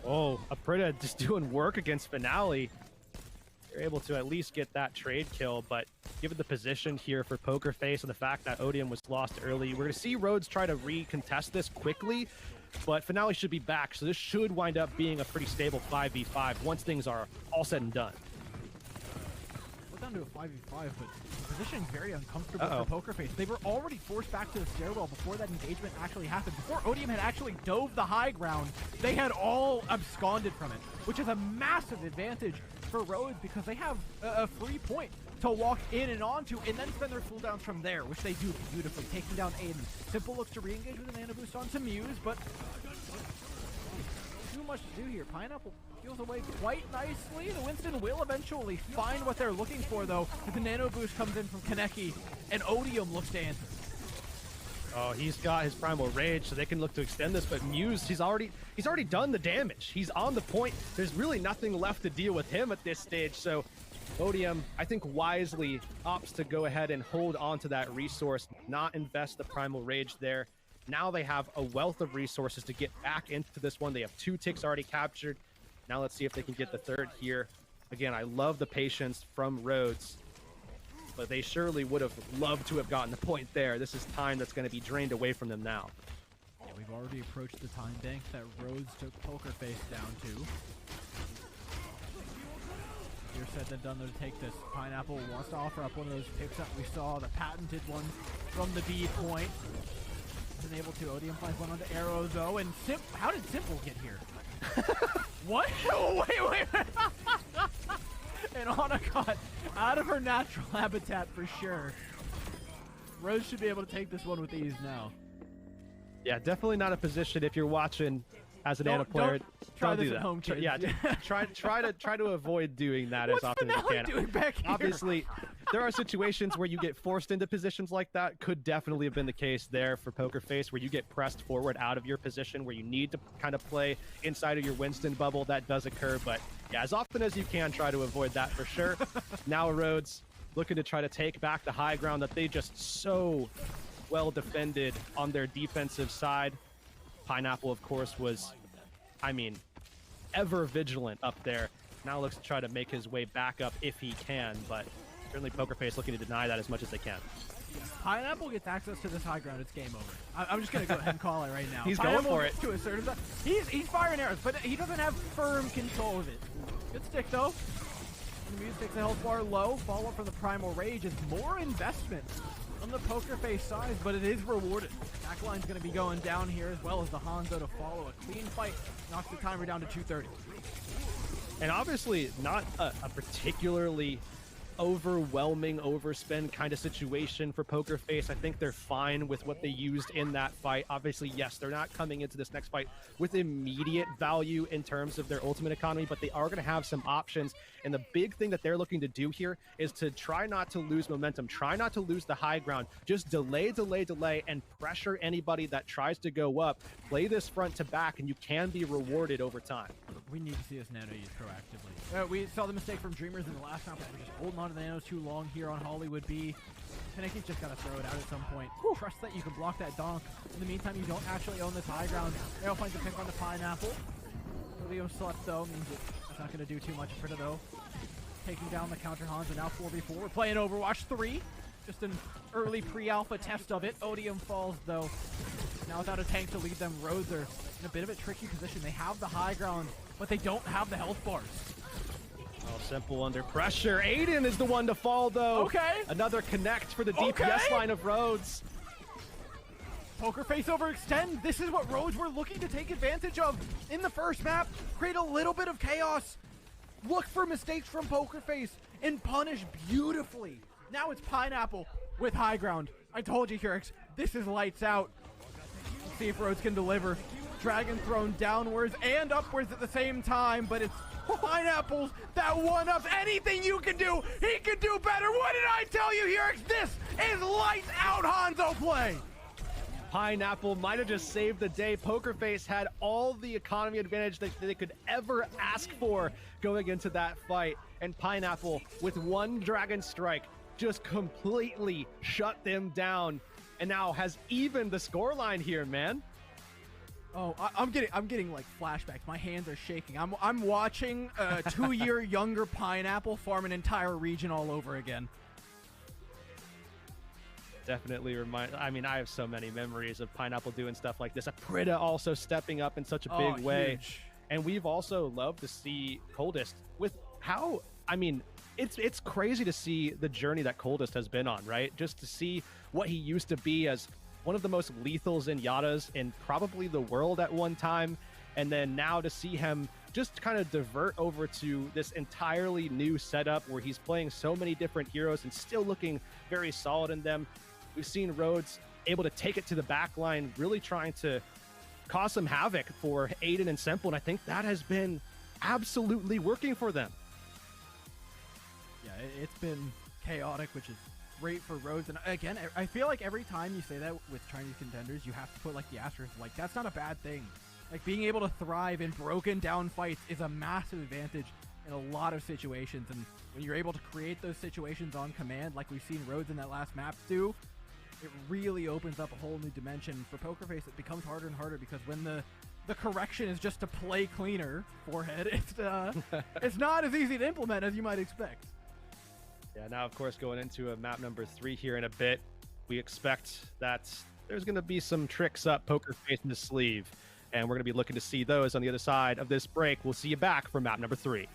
Oh, Aprita just doing work against Finale. They're able to at least get that trade kill, but given the position here for Poker Face and the fact that Odium was lost early, we're going to see Rhodes try to recontest this quickly, but Finale should be back, so this should wind up being a pretty stable 5v5 once things are all said and done. We're down to a 5v5, but the position very uncomfortable for Poker Face. They were already forced back to the stairwell before that engagement actually happened. Before Odium had actually dove the high ground, they had all absconded from it, which is a massive advantage for Rhodes because they have a free point to walk in and onto and then spend their cooldowns from there, which they do beautifully, taking down Aiden. Simple looks to re-engage with a mana boost onto Muse, but too much to do here. Pineapple peels away quite nicely. The Winston will eventually find what they're looking for, though, as the nano boost comes in from Kaneki, and Odium looks to answer. Oh, he's got his Primal Rage, so they can look to extend this, but Muse, he's already done the damage. He's on the point. There's really nothing left to deal with him at this stage, so Odium, I think, wisely opts to go ahead and hold on to that resource, not invest the Primal Rage there. Now they have a wealth of resources to get back into this one. They have 2 ticks already captured. Now let's see if they can get the 3rd here. Again, I love the patience from Rhodes, but they surely would have loved to have gotten the point there. This is time that's going to be drained away from them now. Yeah, we've already approached the time bank that Rhodes took Poker Face down to. You're said than done though to take this. Pineapple wants to offer up one of those picks that we saw, the patented one from the B point. Isn't able to. Odium finds one onto Arrow though, and how did Simple get here? What? Wait. And Onacott out of her natural habitat for sure. Rose should be able to take this one with ease now. Yeah, definitely not a position if you're watching as an Ana player. Try don't this do at that. home, kids. Yeah, try to avoid doing that as often as you can. Doing back here? Obviously, there are situations where you get forced into positions like that. Could definitely have been the case there for Poker Face, where you get pressed forward out of your position, where you need to kind of play inside of your Winston bubble. That does occur, but yeah, as often as you can, try to avoid that for sure. Now Rhodes looking to try to take back the high ground that they just so well defended on their defensive side. Pineapple, of course, was, I mean, ever vigilant up there. Now looks to try to make his way back up if he can, but certainly Poker Face looking to deny that as much as they can. Pineapple gets access to this high ground, it's game over. I'm just going to go ahead and call it right now. He's Pineapple going for it. To assert himself. He's firing arrows, but he doesn't have firm control of it. Good stick, though. The Muse takes the health bar low. Follow-up from the Primal Rage is more investment on the Poker Face side, but it is rewarded. Backline's going to be going down here, as well as the Hanzo to follow. A clean fight knocks the timer down to 2:30. And obviously not a particularly overwhelming overspend kind of situation for Poker Face. I think they're fine with what they used in that fight. Obviously, yes, they're not coming into this next fight with immediate value in terms of their ultimate economy, but they are going to have some options. And the big thing that they're looking to do here is to try not to lose momentum, try not to lose the high ground, just delay, and pressure anybody that tries to go up. Play this front to back, and you can be rewarded over time. We need to see this nano used proactively. We saw the mistake from Dreamers in the last round, but we're just holding on to the nanos too long here on Hollywood B. Kaneki's just got to throw it out at some point. Trust that you can block that donk. In the meantime, you don't actually own this high ground. Arrow finds a pick on the Pineapple. Leo slept though, means it's not going to do too much for it though. Taking down the counter Hanzo, now 4v4. We're playing Overwatch 3. Just an early pre-alpha test of it. Odium falls though. Now without a tank to lead them, Rhodes are in a bit of a tricky position. They have the high ground, but they don't have the health bars. Oh, Simple under pressure. Aiden is the one to fall, though. Okay. Another connect for the DPS line of Rhodes. Poker Face overextend. This is what Rhodes were looking to take advantage of in the first map. Create a little bit of chaos. Look for mistakes from Poker Face and punish beautifully. Now it's Pineapple with high ground. I told you, Hurix, this is lights out. Let's see if Rhodes can deliver. Dragon thrown downwards and upwards at the same time, but it's Pineapples that one-ups anything you can do. He can do better. What did I tell you here? This is lights out Hanzo play. Pineapple might have just saved the day. Pokerface had all the economy advantage that they could ever ask for going into that fight. And Pineapple, with one Dragon Strike, just completely shut them down. And now has evened the scoreline here, man. Oh, I'm getting like flashbacks. My hands are shaking. I'm watching a 2-year younger Pineapple farm an entire region all over again. Definitely I mean, I have so many memories of Pineapple doing stuff like this. Aprita also stepping up in such a big way. Huge. And we've also loved to see Coldest with how, I mean, it's crazy to see the journey that Coldest has been on, right? Just to see what he used to be as one of the most lethal Zenyatas in probably the world at one time. And then now to see him just kind of divert over to this entirely new setup where he's playing so many different heroes and still looking very solid in them. We've seen Rhodes able to take it to the back line, really trying to cause some havoc for Aiden and Simple, and I think that has been absolutely working for them. Yeah, it's been chaotic, which is great for Rhodes. And again, I feel like every time you say that with Chinese contenders, you have to put like the asterisk, like that's not a bad thing. Like being able to thrive in broken down fights is a massive advantage in a lot of situations. And when you're able to create those situations on command, like we've seen Rhodes in that last map do, it really opens up a whole new dimension. For Pokerface, it becomes harder and harder because when the correction is just to play cleaner, Forehead, it's not as easy to implement as you might expect. Yeah, now of course going into a map number 3 here in a bit, we expect that there's going to be some tricks up Pokerface in the sleeve, and we're going to be looking to see those on the other side of this break. We'll see you back for map number 3.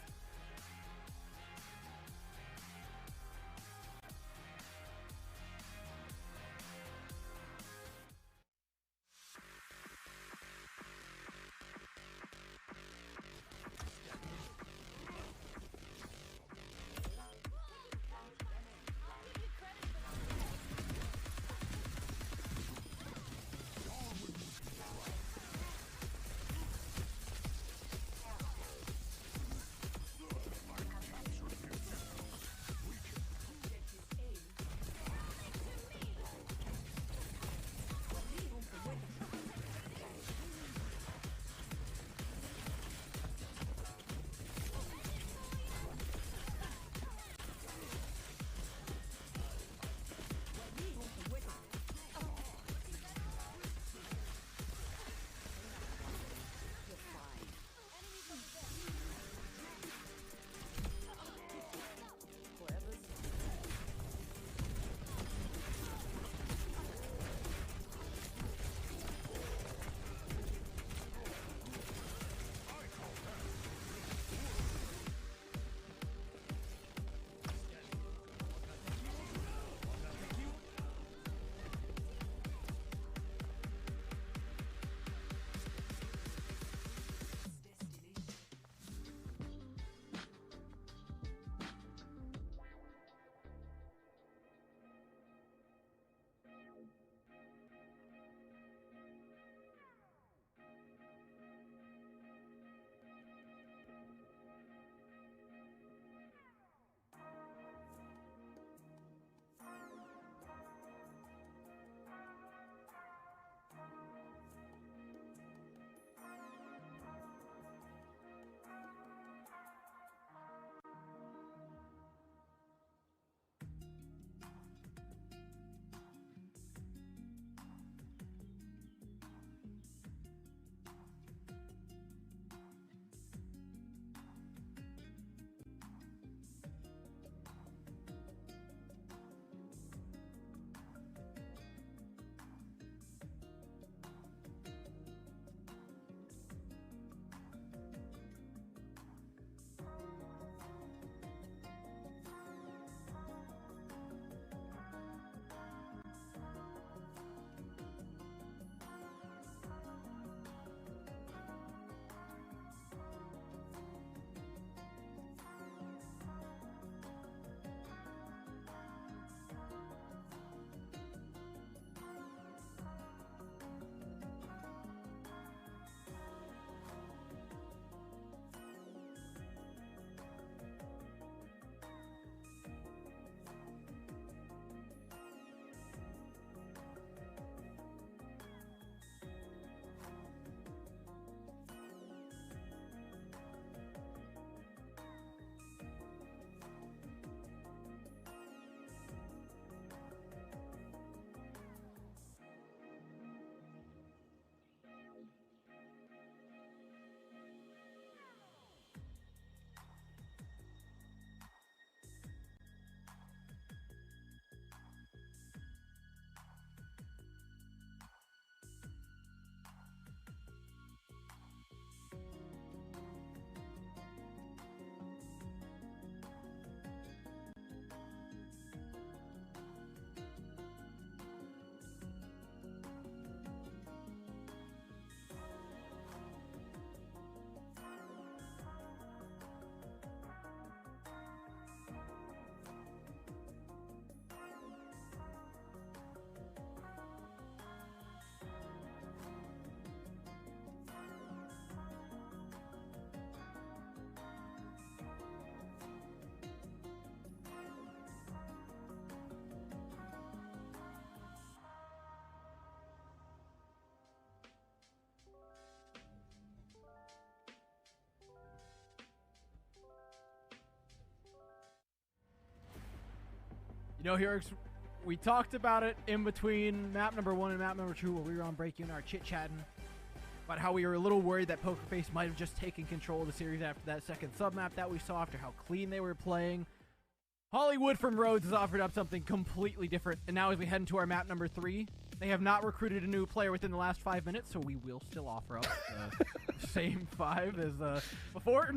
Heroics, we talked about it in between map number 1 and map number 2 where we were on break. You and I were chit-chatting about how we were a little worried that PokerFace might have just taken control of the series after that second sub-map that we saw, after how clean they were playing. Hollywood from Rhodes has offered up something completely different, and now as we head into our map number 3, they have not recruited a new player within the last 5 minutes, so we will still offer up the same 5 as before.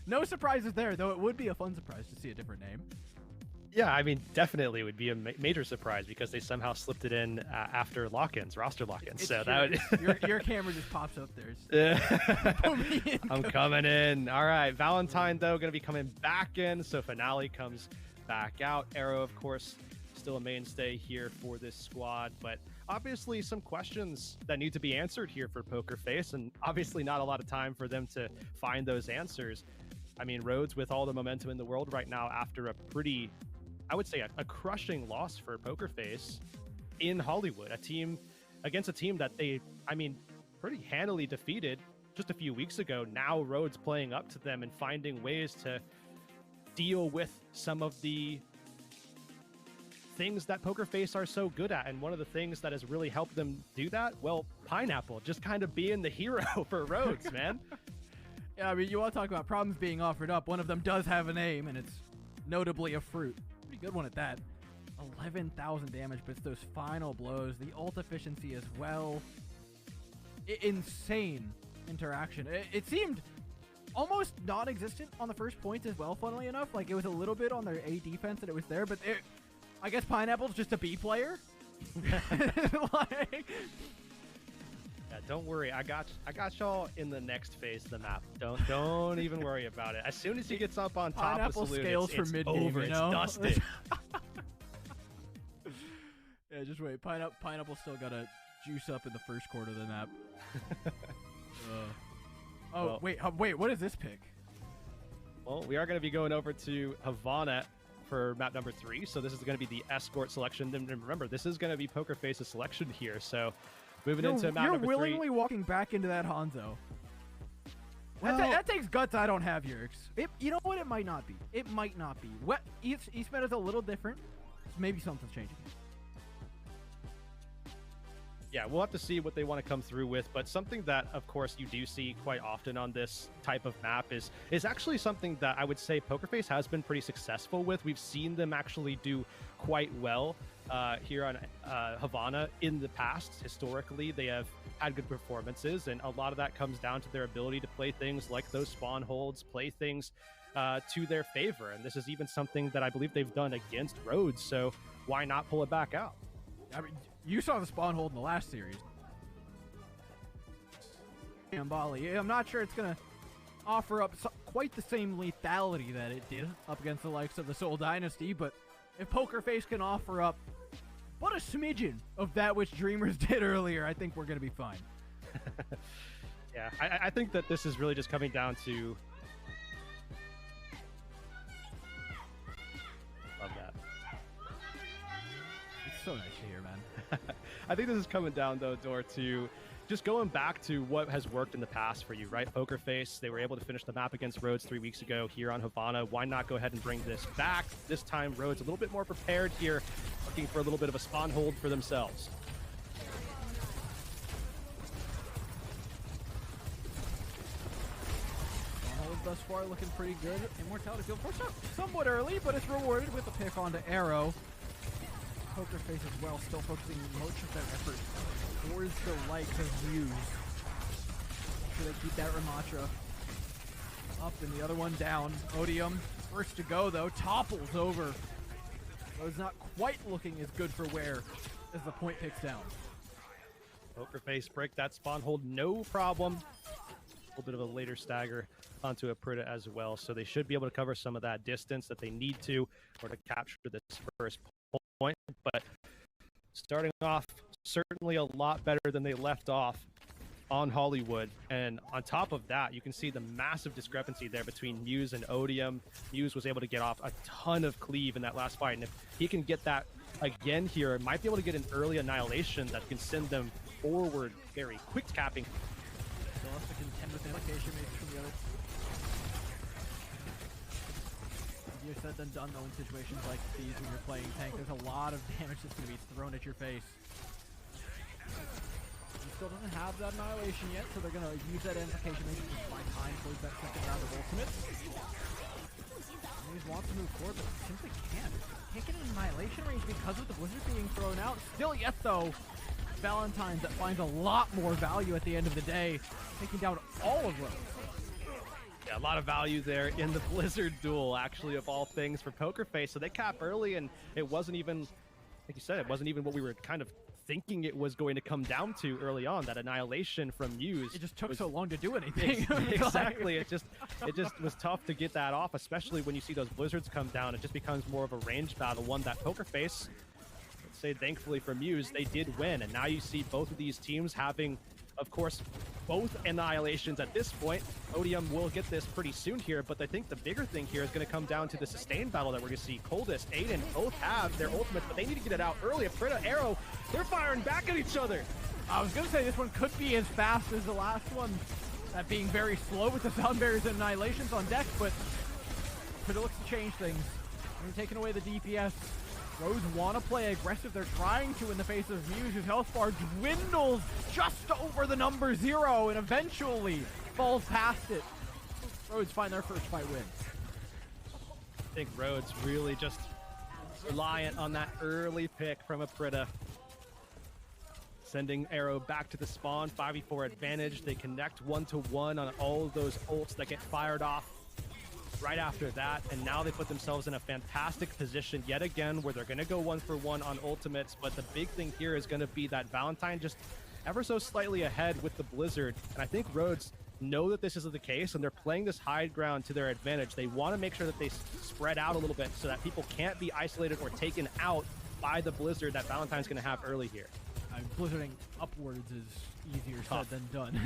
No surprises there, though it would be a fun surprise to see a different name. Yeah, I mean, definitely it would be a major surprise because they somehow slipped it in after lock-ins, roster lock-ins. So that would... your camera just pops up there. I'm coming in. All right, Valentine, though, going to be coming back in, so Finale comes back out. Arrow, of course, still a mainstay here for this squad, but obviously some questions that need to be answered here for PokerFace, and obviously not a lot of time for them to find those answers. I mean, Rhodes, with all the momentum in the world right now after a pretty... I would say a crushing loss for PokerFace in Hollywood, against a team that they, I mean, pretty handily defeated just a few weeks ago. Now Rhodes playing up to them and finding ways to deal with some of the things that PokerFace are so good at. And one of the things that has really helped them do that, well, Pineapple just kind of being the hero for Rhodes, man. Yeah, I mean, you want to talk about problems being offered up. One of them does have a name, and it's notably a fruit. Good one at that. 11,000 damage, but it's those final blows, the ult efficiency as well. Insane interaction. It seemed almost non-existent on the first point as well, funnily enough. Like, it was a little bit on their A defense that it was there, but I guess Pineapple's just a B player. Like, yeah, don't worry. I got y'all in the next phase of the map. Don't even worry about it. As soon as he gets up on top Pineapple of Saloon, scales it's for mid over. You know? It's dusted. Yeah, just wait. Pineapple still got to juice up in the first quarter of the map. Well, wait. What is this pick? Well, we are going to be going over to Havana for map number 3. So this is going to be the escort selection. And remember, this is going to be PokerFace's selection here. So moving into map number 3. You're willingly walking back into that Hanzo. Well, that takes guts I don't have, Yurix. You know what? It might not be. It might not be. East Meta is a little different. So maybe something's changing. Yeah, we'll have to see what they want to come through with, but something that, of course, you do see quite often on this type of map is actually something that I would say PokerFace has been pretty successful with. We've seen them actually do quite well here on Havana in the past. Historically, they have had good performances, and a lot of that comes down to their ability to play things like those spawn holds, play things to their favor, and this is even something that I believe they've done against Rhodes, so why not pull it back out? I mean, you saw the spawn hold in the last series. Bali. I'm not sure it's going to offer up quite the same lethality that it did up against the likes of the Seoul Dynasty, but if PokerFace can offer up but a smidgen of that which Dreamers did earlier, I think we're going to be fine. Yeah, I think that this is really just coming down to... Love that. It's so nice to hear, man. I think this is coming down, though, Dor, to just going back to what has worked in the past for you, right? PokerFace, they were able to finish the map against Rhodes 3 weeks ago here on Havana. Why not go ahead and bring this back? This time, Rhodes a little bit more prepared here, looking for a little bit of a spawn hold for themselves. Spawn hold thus far looking pretty good. Immortality Field forced out somewhat early, but it's rewarded with a pick onto Arrow. PokerFace as well, still focusing most of their effort towards the likes of Muse. So they keep that Ramatra up and the other one down. Odium, first to go though, topples over. So it's not quite looking as good for Ware as the point picks down. PokerFace break that spawn hold, no problem. A little bit of a later stagger onto a Prita as well, so they should be able to cover some of that distance that they need to or to capture this first point, but starting off certainly a lot better than they left off on Hollywood. And on top of that, you can see the massive discrepancy there between Muse and Odium. Muse was able to get off a ton of cleave in that last fight, and if he can get that again here, might be able to get an early annihilation that can send them forward very quick capping. Still has to contend with the allocation mates from the other. Easier said than done, though, in situations like these when you're playing tank. There's a lot of damage that's going to be thrown at your face. He still doesn't have that Annihilation yet, so they're going to use that Amplification Matrix to buy time towards that second round of ultimates. He wants to move forward, but simply can't. Can't get an Annihilation range because of the Blizzard being thrown out. Still yet, though, Valentine's that finds a lot more value at the end of the day, taking down all of them. Yeah, a lot of value there in the Blizzard duel, actually, of all things for PokerFace. So they cap early, and it wasn't even, like you said, it wasn't even what we were kind of thinking it was going to come down to early on. That Annihilation from Muse. It just took so long to do anything. Exactly. It just was tough to get that off, especially when you see those Blizzards come down. It just becomes more of a ranged battle, one that PokerFace, let's say thankfully for Muse, they did win. And now you see both of these teams having, of course, both Annihilations at this point. Odium will get this pretty soon here, but I think the bigger thing here is going to come down to the sustain battle that we're going to see. Coldest, Aiden both have their ultimates, but they need to get it out early. Aprita, Arrow, they're firing back at each other. I was going to say this one could be as fast as the last one, that being very slow with the Sound Barriers and Annihilations on deck, but Aprita looks to change things. They're taking away the DPS. Rhodes want to play aggressive. They're trying to in the face of Muse, whose health bar dwindles just over the number 0 and eventually falls past it. Rhodes find their first fight win. I think Rhodes really just reliant on that early pick from Aprita. Sending Arrow back to the spawn, 5v4 advantage. They connect 1-1 on all of those ults that get fired off right after that, and now they put themselves in a fantastic position yet again where they're going to go 1-for-1 on ultimates. But the big thing here is going to be that Valentine just ever so slightly ahead with the Blizzard, and I think Rhodes know that this is the case, and they're playing this high ground to their advantage. They want to make sure that they spread out a little bit so that people can't be isolated or taken out by the Blizzard that Valentine's going to have early here. Blizzarding upwards is easier said than done.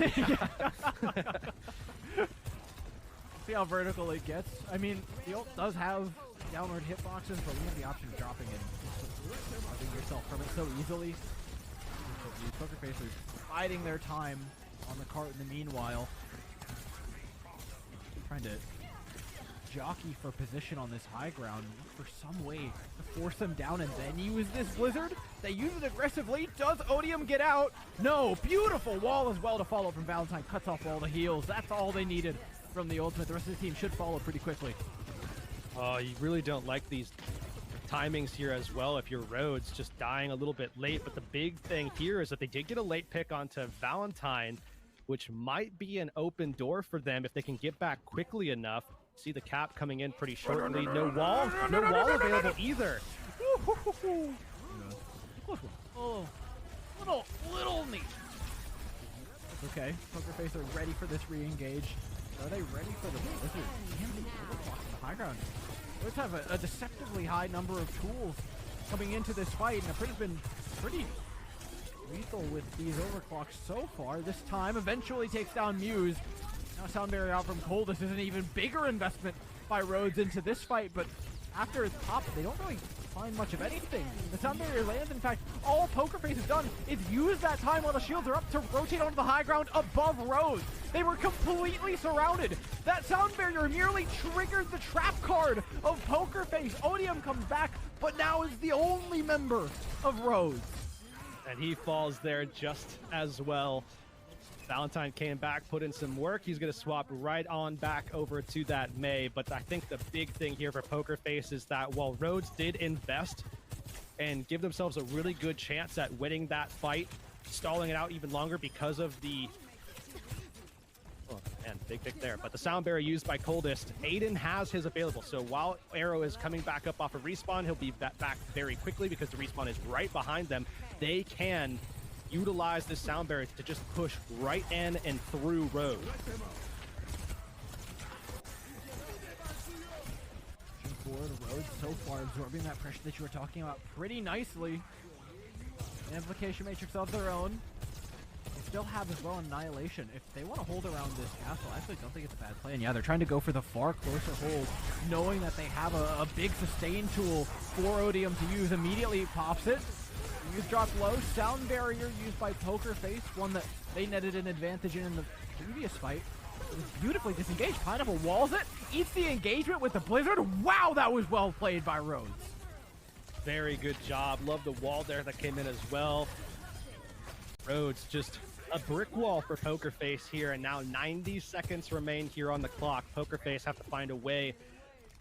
See how vertical it gets. I mean, the ult does have downward hitboxes, but we have the option of dropping yourself from it so easily. PokerFace is biding their time on the cart in the meanwhile. Trying to jockey for position on this high ground for some way to force them down and then use this Blizzard. They use it aggressively. Does Odium get out? No. Beautiful wall as well to follow from Valentine. Cuts off all the heals. That's all they needed from the ultimate. The rest of the team should follow pretty quickly. You really don't like these timings here as well if you're Rhodes, just dying a little bit late. But the big thing here is that they did get a late pick onto Valentine, which might be an open door for them if they can get back quickly enough. See the cap coming in pretty shortly. No wall available either. Oh, little neat. Okay, PokerFace are ready for this re-engage. Are they ready for the Blizzard? Damn, the overclock on the high ground. Let's have a deceptively high number of tools coming into this fight, and Aprita's been pretty lethal with these overclocks so far. This time eventually takes down Muse. Now Sound Barrier out from Coldest is an even bigger investment by Rhodes into this fight, but after it's popped, they don't really find much of anything. The Sound Barrier lands. In fact, all PokerFace has done is use that time while the shields are up to rotate onto the high ground above Rhodes. They were completely surrounded. That Sound Barrier merely triggered the trap card of PokerFace. Odium comes back, but now is the only member of Rhodes. And he falls there just as well. Valentine came back, put in some work. He's going to swap right on back over to that Mei. But I think the big thing here for PokerFace is that while Rhodes did invest and give themselves a really good chance at winning that fight, stalling it out even longer because of the... Oh, man, big pick there. But the Sound Barrier used by Coldest, Aiden has his available. So while Arrow is coming back up off of respawn, he'll be back very quickly because the respawn is right behind them. They can utilize this Sound Barrier to just push right in and through Rhodes. Forward, Rhodes so far absorbing that pressure that you were talking about pretty nicely. An Amplification Matrix of their own. They still have as well Annihilation. If they want to hold around this castle, I actually don't think it's a bad play. And yeah, they're trying to go for the far closer hold, knowing that they have a big sustain tool for Odium to use. Immediately pops it. Use drop low. Sound Barrier used by PokerFace, one that they netted an advantage in the previous fight. It was beautifully disengaged. Pineapple walls it, eats the engagement with the Blizzard. Wow, that was well played by Rhodes. Very good job. Love the wall there that came in as well. Rhodes just a brick wall for Poker Face here, and now 90 seconds remain here on the clock. Poker Face have to find a way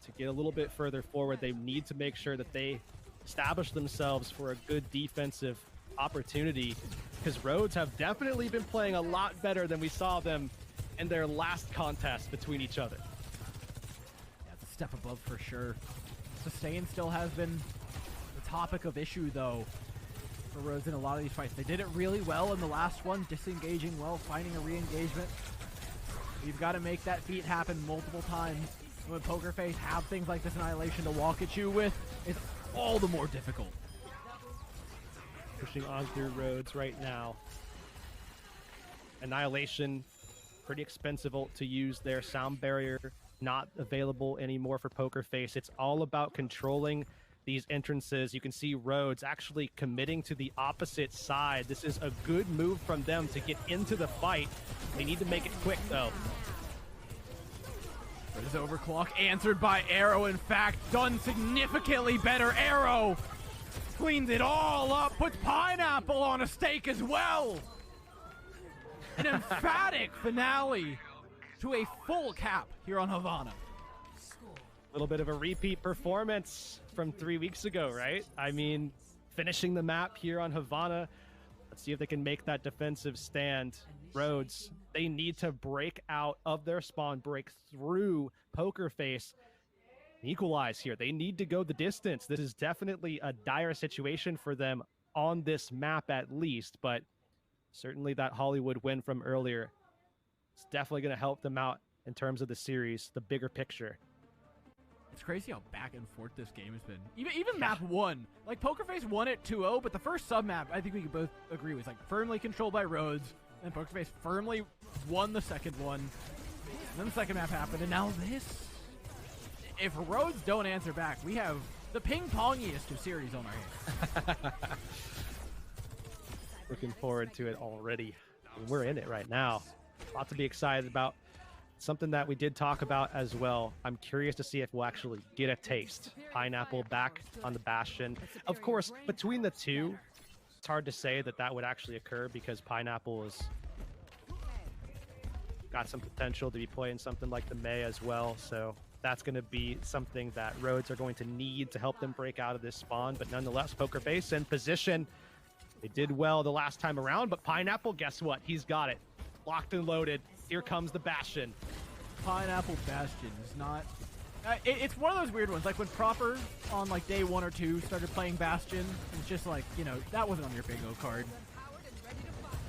to get a little bit further forward. They need to make sure that they establish themselves for a good defensive opportunity, because Rhodes have definitely been playing a lot better than we saw them in their last contest between each other. Yeah, it's a step above for sure. Sustain still has been the topic of issue, though, for Rhodes in a lot of these fights. They did it really well in the last one, disengaging well, finding a re-engagement. You've got to make that feat happen multiple times. When Poker Face have things like this Annihilation to walk at you with, it's all the more difficult. Pushing on through Rhodes right now. Annihilation, pretty expensive ult to use there. Sound barrier not available anymore for Poker Face. It's all about controlling these entrances. You can see Rhodes actually committing to the opposite side. This is a good move from them to get into the fight. They need to make it quick though. There's overclock answered by Arrow. In fact, done significantly better. Arrow cleans it all up, puts Pineapple on a stake as well. An emphatic finale to a full cap here on Havana. A little bit of a repeat performance from 3 weeks ago, right? I mean, finishing the map here on Havana. Let's see if they can make that defensive stand. Rhodes, they need to break out of their spawn, break through Poker Face, equalize here. They need to go the distance. This is definitely a dire situation for them on this map at least, but certainly that Hollywood win from earlier is definitely going to help them out in terms of the series, the bigger picture. It's crazy how back and forth this game has been. Even map 1. Like, Poker Face won it 2-0, but the first sub-map, I think we could both agree, was like firmly controlled by Rhodes, and Poker Face firmly won the second one. And then the second map happened, and now this. If Rhodes don't answer back, we have the ping-pongiest of series on our hands. Looking forward to it already. I mean, we're in it right now. A lot to be excited about. Something that we did talk about as well. I'm curious to see if we'll actually get a taste. Pineapple back on the Bastion. Of course, between the two, it's hard to say that that would actually occur because Pineapple has got some potential to be playing something like the Mei as well. So that's going to be something that Rhodes are going to need to help them break out of this spawn. But nonetheless, Poker Face in position. They did well the last time around, but Pineapple, guess what? He's got it. Locked and loaded. Here comes the Bastion. Pineapple Bastion is not... it's one of those weird ones. Like when Proper on like day 1 or 2 started playing Bastion, it's just like, you know, that wasn't on your bingo card.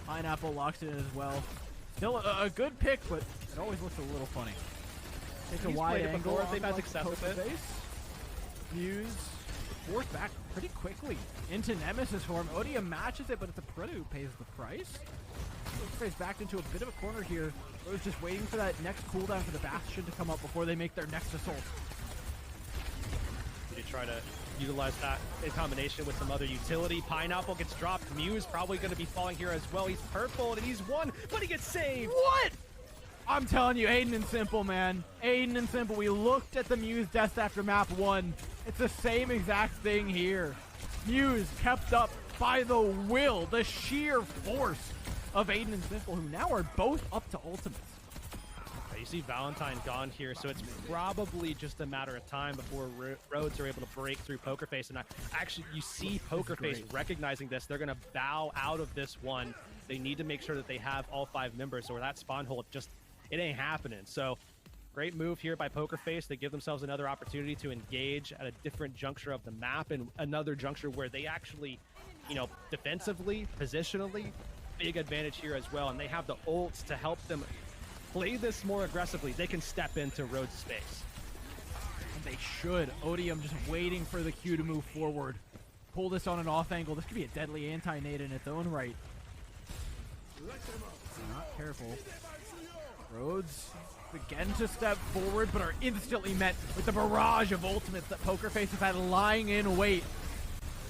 Pineapple locks it in as well. Still a good pick, but it always looks a little funny. Take a wide angle. Before. They've had success with it. Muse forced back pretty quickly into Nemesis form. Odium matches it, but it's a Predator who pays the price. Face backed into a bit of a corner here. Rose just waiting for that next cooldown for the Bastion to come up before they make their next assault. You try to utilize that in combination with some other utility. Pineapple gets dropped. Muse probably going to be falling here as well. He's purple and he's won, but he gets saved. What? I'm telling you, Aiden and Simple, man. Aiden and Simple, we looked at the Muse deaths after map 1. It's the same exact thing here. Muse kept up by the will, the sheer force of Aiden and Simple, who now are both up to ultimates. You see Valentine gone here, so it's probably just a matter of time before Rhodes are able to break through Poker Face. And actually, you see Poker Face recognizing this. They're going to bow out of this one. They need to make sure that they have all 5 members, or that spawn hold just, it ain't happening. So great move here by Poker Face. They give themselves another opportunity to engage at a different juncture of the map, and another juncture where they actually, you know, defensively, positionally, big advantage here as well. And they have the ults to help them play this more aggressively. They can step into Rhodes' space. And they should. Odium just waiting for the Q to move forward. Pull this on an off angle. This could be a deadly anti-nade in its own right. Not careful. Rhodes begin to step forward, but are instantly met with the barrage of ultimates that Poker Face has had lying in wait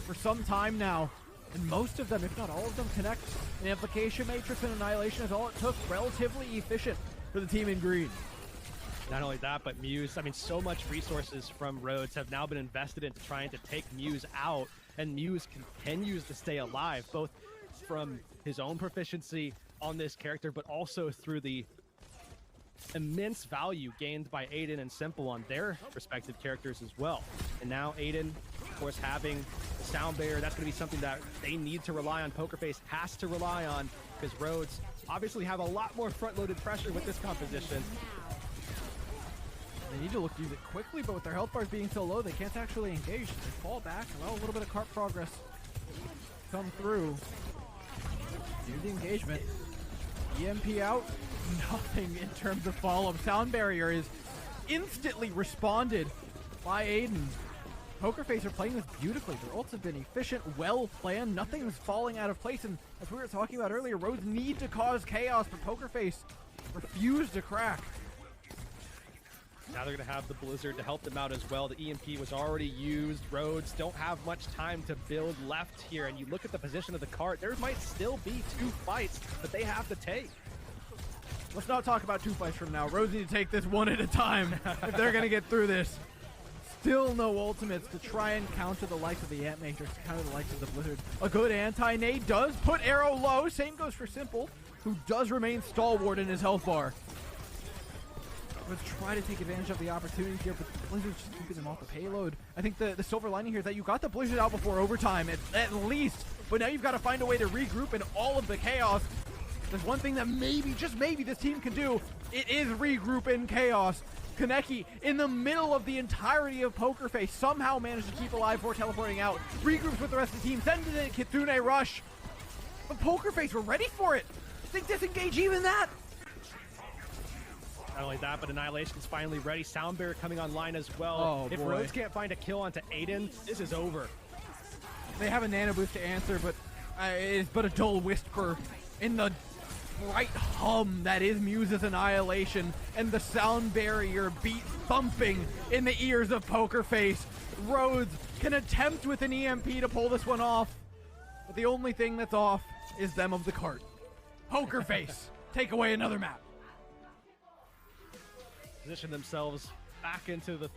for some time now. And most of them, if not all of them, connect. An Amplification Matrix and Annihilation is all it took. Relatively efficient for the team in green. Not only that, but Muse, I mean, so much resources from Rhodes have now been invested into trying to take Muse out, and Muse continues to stay alive, both from his own proficiency on this character, but also through the immense value gained by Aiden and Simple on their respective characters as well. And now Aiden, of course, having the sound barrier, that's going to be something that they need to rely on. Pokerface has to rely on, because Rhodes obviously have a lot more front-loaded pressure with this composition. They need to look to use it quickly, but with their health bars being so low, they can't actually engage. They fall back, allow a little bit of cart progress come through. Do the engagement. EMP out, nothing in terms of follow-up. Sound barrier is instantly responded by Aiden. Pokerface are playing this beautifully. Their ults have been efficient, well planned. Nothing's falling out of place. And as we were talking about earlier, Rhodes need to cause chaos, but Pokerface refuse to crack. Now they're going to have the Blizzard to help them out as well. The EMP was already used. Rhodes don't have much time to build left here. And you look at the position of the cart, there might still be 2 fights that they have to take. Let's not talk about 2 fights from now. Rhodes need to take this one at a time if they're going to get through this. Still no ultimates to try and counter the likes of the Ant Matrix, counter the likes of the Blizzard. A good anti-nade does put Arrow low. Same goes for Simple, who does remain stalwart in his health bar. Let's try to take advantage of the opportunity here, but the Blizzard's just keeping them off the payload. I think the silver lining here is that you got the Blizzard out before overtime, at least, but now you've got to find a way to regroup in all of the chaos. There's one thing that maybe, just maybe, this team can do. It is regroup in chaos. Kaneki, in the middle of the entirety of Pokerface, somehow managed to keep alive before teleporting out. Regroups with the rest of the team, sends in a Kitsune rush. But Pokerface were ready for it. They disengage even that. Not only that, but Annihilation's finally ready. Sound barrier coming online as well. Oh, if boy. Rhodes can't find a kill onto Aiden, this is over. They have a nano boost to answer, but it is but a dull whisper in the bright hum that is Muse's Annihilation, and the sound barrier beat thumping in the ears of Pokerface. Rhodes can attempt with an EMP to pull this one off, but the only thing that's off is them of the cart. Pokerface, take away another map. Position themselves back into the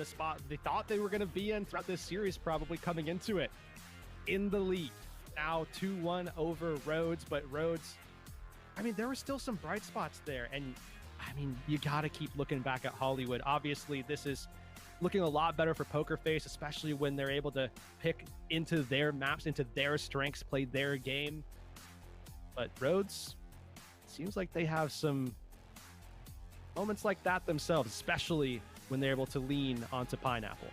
spot they thought they were going to be in throughout this series, probably coming into it. In the lead. Now 2-1 over Rhodes, but Rhodes, I mean, there were still some bright spots there. And I mean, you got to keep looking back at Hollywood. Obviously, this is looking a lot better for Pokerface, especially when they're able to pick into their maps, into their strengths, play their game. But Rhodes, seems like they have some moments like that themselves, especially when they're able to lean onto Pineapple.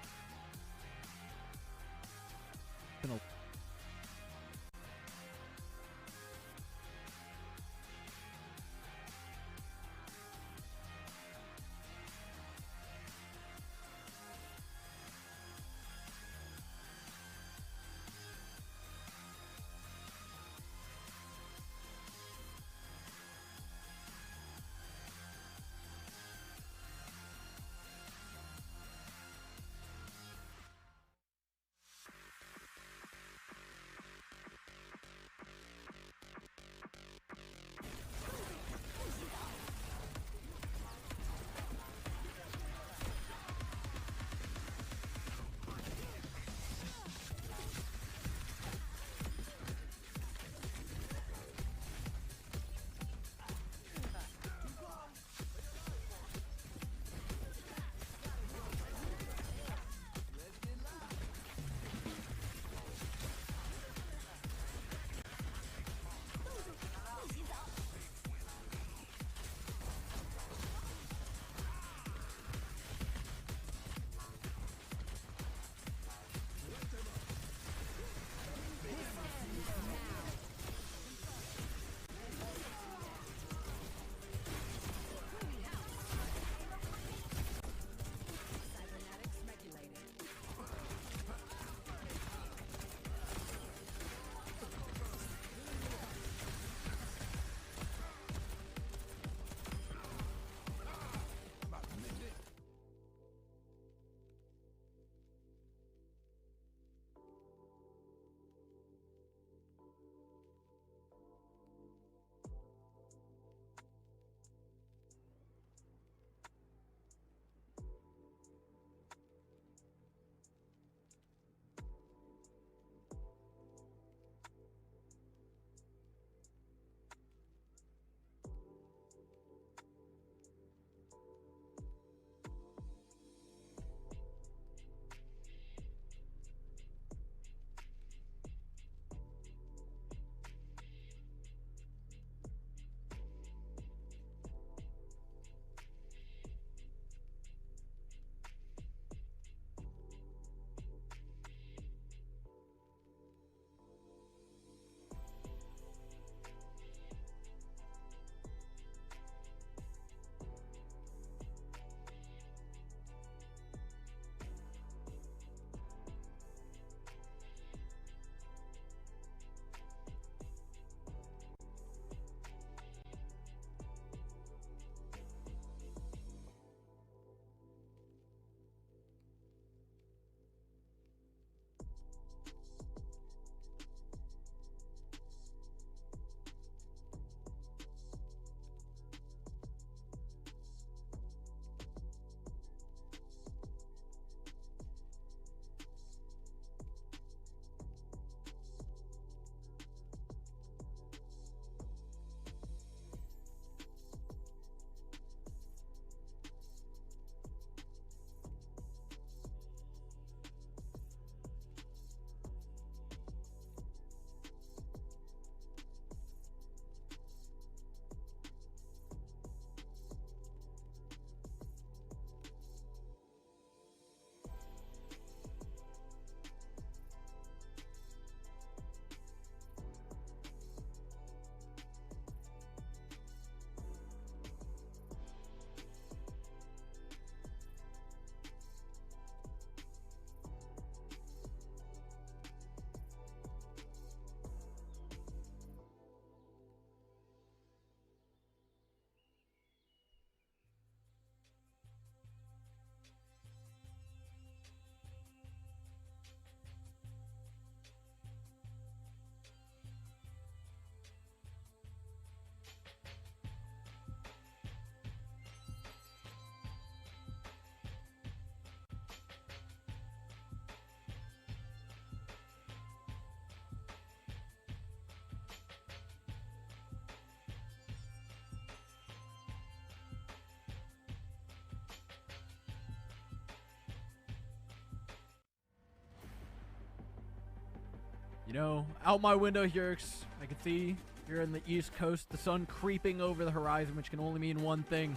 You know, out my window here, I can see here in the East Coast, the sun creeping over the horizon, which can only mean one thing.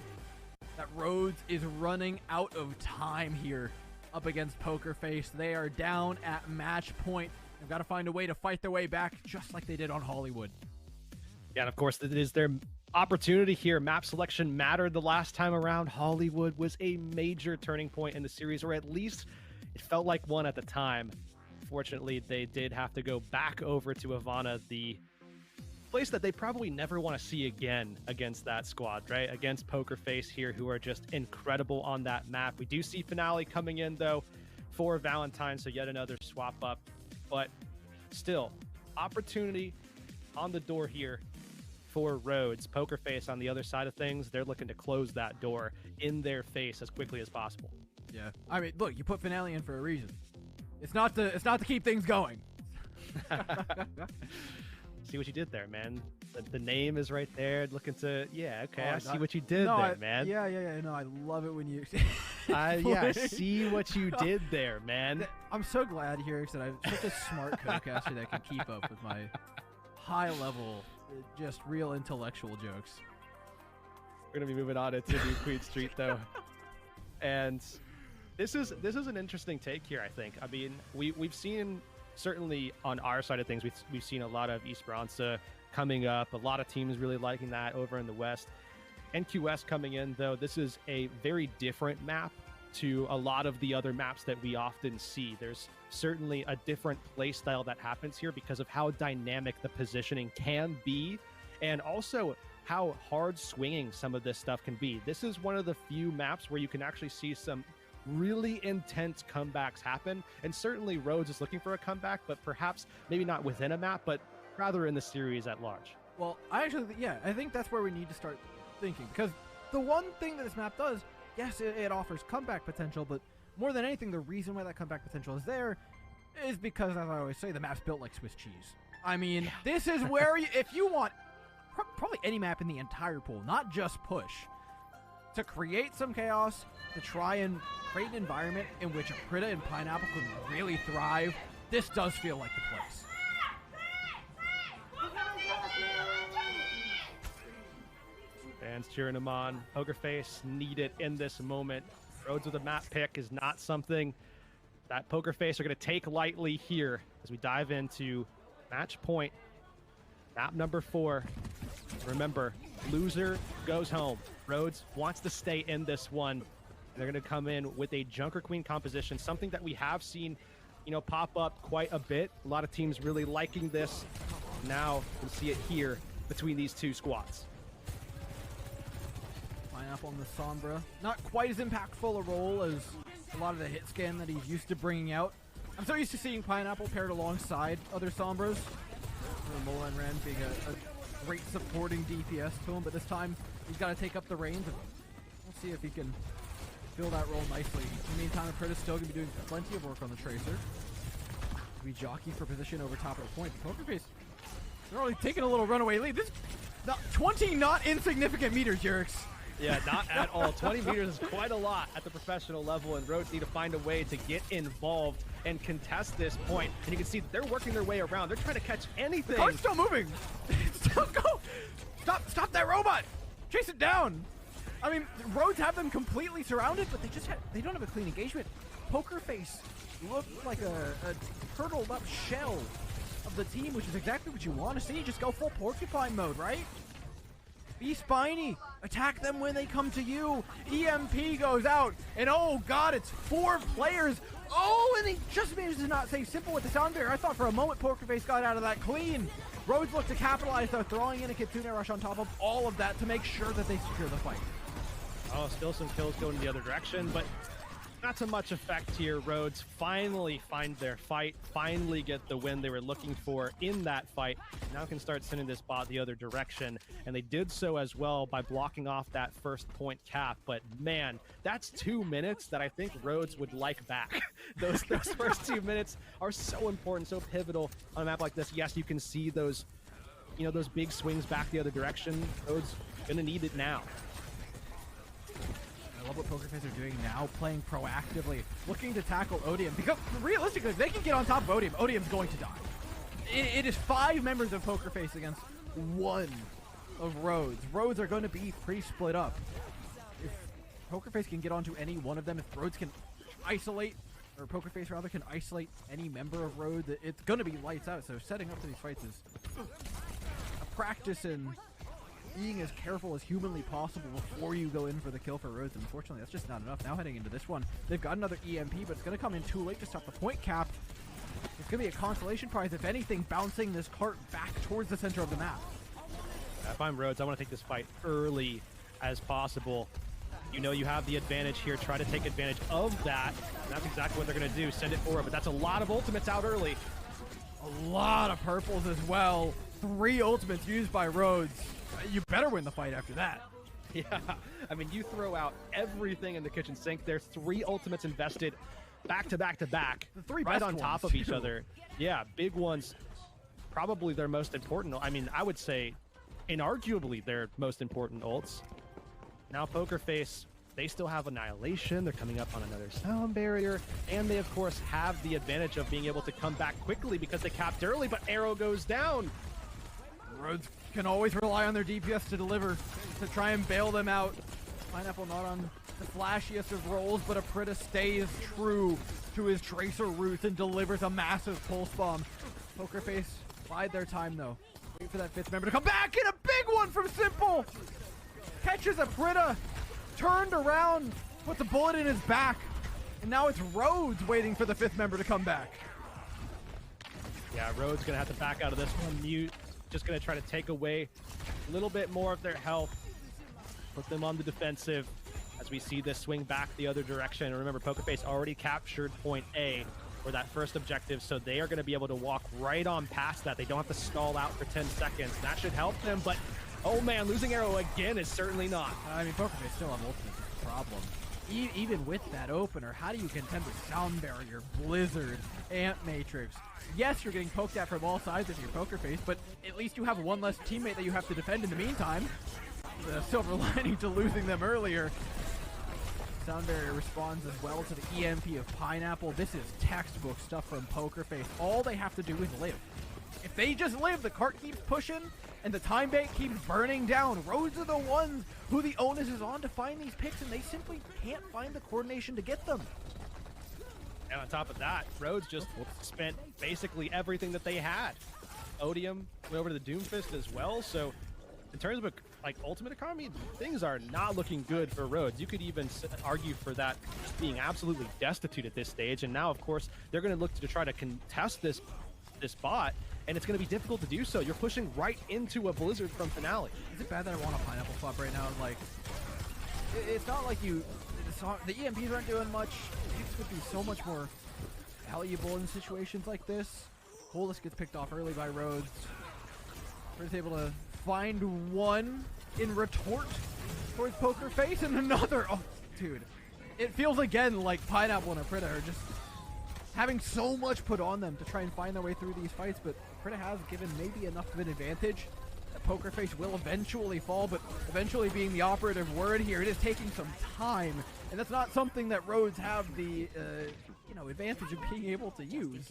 That Rhodes is running out of time here up against Poker Face. They are down at match point. They've got to find a way to fight their way back, just like they did on Hollywood. Yeah, and of course, it is their opportunity here. Map selection mattered the last time around. Hollywood was a major turning point in the series, or at least it felt like one at the time. Fortunately, they did have to go back over to Havana, the place that they probably never want to see again against that squad, right? Against Poker Face here, who are just incredible on that map. We do see Finale coming in, though, for Valentine, so yet another swap up. But still, opportunity on the door here for Rhodes. Poker Face on the other side of things, they're looking to close that door in their face as quickly as possible. Yeah, I mean, look, you put Finale in for a reason. It's not to keep things going. See what you did there, man. The name is right there. Looking to, yeah, okay. Oh, I see what you did there, man. Yeah. No, I love it when you. I see what you did there, man. I'm so glad here that I'm such a smart co-caster that can keep up with my high level, just real intellectual jokes. We're gonna be moving on into New Queen Street though, and this is an interesting take here. I think. I mean, we've seen. Certainly on our side of things, we've seen a lot of Esperanza coming up, a lot of teams really liking that over in the West. NQS coming in, though, this is a very different map to a lot of the other maps that we often see. There's certainly a different play style that happens here because of how dynamic the positioning can be, and also how hard swinging some of this stuff can be. This is one of the few maps where you can actually see some really intense comebacks happen, and certainly Rhodes is looking for a comeback, but perhaps maybe not within a map, but rather in the series at large. Well, I think that's where we need to start thinking, because the one thing that this map does, yes, it offers comeback potential, but more than anything, the reason why that comeback potential is there is because, as I always say, the map's built like Swiss cheese. I mean, this is where if you want probably any map in the entire pool, not just push, to create some chaos, to try and create an environment in which Apritta and Pineapple can really thrive, this does feel like the place. Fans cheering him on. Poker Face need it in this moment. Rhodes with a map pick is not something that Poker Face are going to take lightly here as we dive into match point. Map number 4. Remember, loser goes home. Rhodes wants to stay in this one. They're going to come in with a Junker Queen composition, something that we have seen, pop up quite a bit. A lot of teams really liking this. Now we'll see it here between these two squads. Pineapple and the Sombra, not quite as impactful a role as a lot of the hit scan that he's used to bringing out. I'm so used to seeing Pineapple paired alongside other Sombras. Mola and Ren being a great supporting DPS to him, but this time he's got to take up the reins. We'll see if he can fill that role nicely. In the meantime, Apritta's still going to be doing plenty of work on the Tracer. We jockey for position over top of the point. Poker Face, they're only taking a little runaway lead. This 20 not insignificant meters, Jurix. Yeah, not at all. 20 meters is quite a lot at the professional level, and Rhodes need to find a way to get involved and contest this point. And you can see they're working their way around. They're trying to catch anything. The car's still moving. Still go. Stop that robot. Chase it down. I mean, Rhodes have them completely surrounded, but they don't have a clean engagement. Poker Face looked like a turtled up shell of the team, which is exactly what you want to see. Just go full porcupine mode, right? Be spiny. Attack them when they come to you. EMP goes out, and oh god, it's 4 players. Oh, and he just managed to not stay simple with the sound barrier. I thought for a moment Poker Face got out of that clean. Rhodes looked to capitalize, though, throwing in a Kitsune Rush on top of all of that to make sure that they secure the fight. Oh, still some kills going in the other direction, but not so much effect here. Rhodes finally find their fight, finally get the win they were looking for in that fight. Now can start sending this bot the other direction, and they did so as well by blocking off that first point cap. But man, that's 2 minutes that I think Rhodes would like back. Those first 2 minutes are so important, so pivotal on a map like this. Yes, you can see those, those big swings back the other direction. Rhodes gonna need it now. I love what Poker Face are doing now, playing proactively, looking to tackle Odium, because realistically, if they can get on top of Odium, Odium's going to die. It is 5 members of Poker Face against 1 of Rhodes. Rhodes are going to be pretty split up. If Poker Face can get onto any one of them, if Rhodes can isolate, or Poker Face rather, can isolate any member of Rhodes, it's going to be lights out. So setting up to these fights is a practice in being as careful as humanly possible before you go in for the kill for Rhodes. Unfortunately, that's just not enough. Now heading into this one, they've got another EMP, but it's going to come in too late to stop the point cap. It's going to be a consolation prize, if anything, bouncing this cart back towards the center of the map. If I'm Rhodes, I want to take this fight early as possible. You know you have the advantage here. Try to take advantage of that. And that's exactly what they're going to do. Send it forward, but that's a lot of ultimates out early. A lot of purples as well. 3 ultimates used by Rhodes. You better win the fight after that. Yeah, I mean, you throw out everything in the kitchen sink. There's 3 ultimates invested back to back to back. The 3 right best on top ones, of each too. other. Yeah, big ones. Probably their most important. I mean, I would say inarguably their most important ults. Now Poker Face, they still have Annihilation. They're coming up on another sound barrier. And they, of course, have the advantage of being able to come back quickly because they capped early, but Arrow goes down. Rhodes can always rely on their DPS to deliver, to try and bail them out. Pineapple not on the flashiest of rolls, but Aprita stays true to his Tracer roots and delivers a massive pulse bomb. Poker Face bide their time though. Wait for that 5th member to come back, and a big one from Simple! Catches Aprita, turned around, puts a bullet in his back, and now it's Rhodes waiting for the 5th member to come back. Yeah, Rhodes gonna have to back out of this one. Mute just gonna try to take away a little bit more of their health, put them on the defensive as we see this swing back the other direction. Remember, Poker Face already captured point A for that first objective, so they are going to be able to walk right on past that. They don't have to stall out for 10 seconds. That should help them, but oh man, losing Arrow again is certainly not. I mean, Poker Face still on ultimate is the problem. Even with that opener, how do you contend with Sound Barrier, Blizzard, Ant Matrix? Yes, you're getting poked at from all sides of your Poker Face, but at least you have one less teammate that you have to defend in the meantime. The silver lining to losing them earlier. Sound Barrier responds as well to the EMP of Pineapple. This is textbook stuff from Poker Face. All they have to do is live. If they just live, the cart keeps pushing, and the time bank keeps burning down. Rhodes are the ones who the onus is on to find these picks, and they simply can't find the coordination to get them. And on top of that, Rhodes just spent basically everything that they had. Odium went over to the Doomfist as well, so in terms of like ultimate economy, things are not looking good for Rhodes. You could even argue for that being absolutely destitute at this stage, and now of course they're going to look to try to contest this bot, and it's going to be difficult to do so. You're pushing right into a Blizzard from Finale. Is it bad that I want a Pineapple swap right now? Like, it's not like the EMPs aren't doing much. Picks would be so much more valuable in situations like this. Holus gets picked off early by Rhodes. Rhodes able to find one in retort towards Poker Face, and another. Oh, dude. It feels again like Pineapple and Aprita are just having so much put on them to try and find their way through these fights, but Aprita has given maybe enough of an advantage that Poker Face will eventually fall, but eventually being the operative word here, it is taking some time, and that's not something that Rhodes have the advantage of being able to use.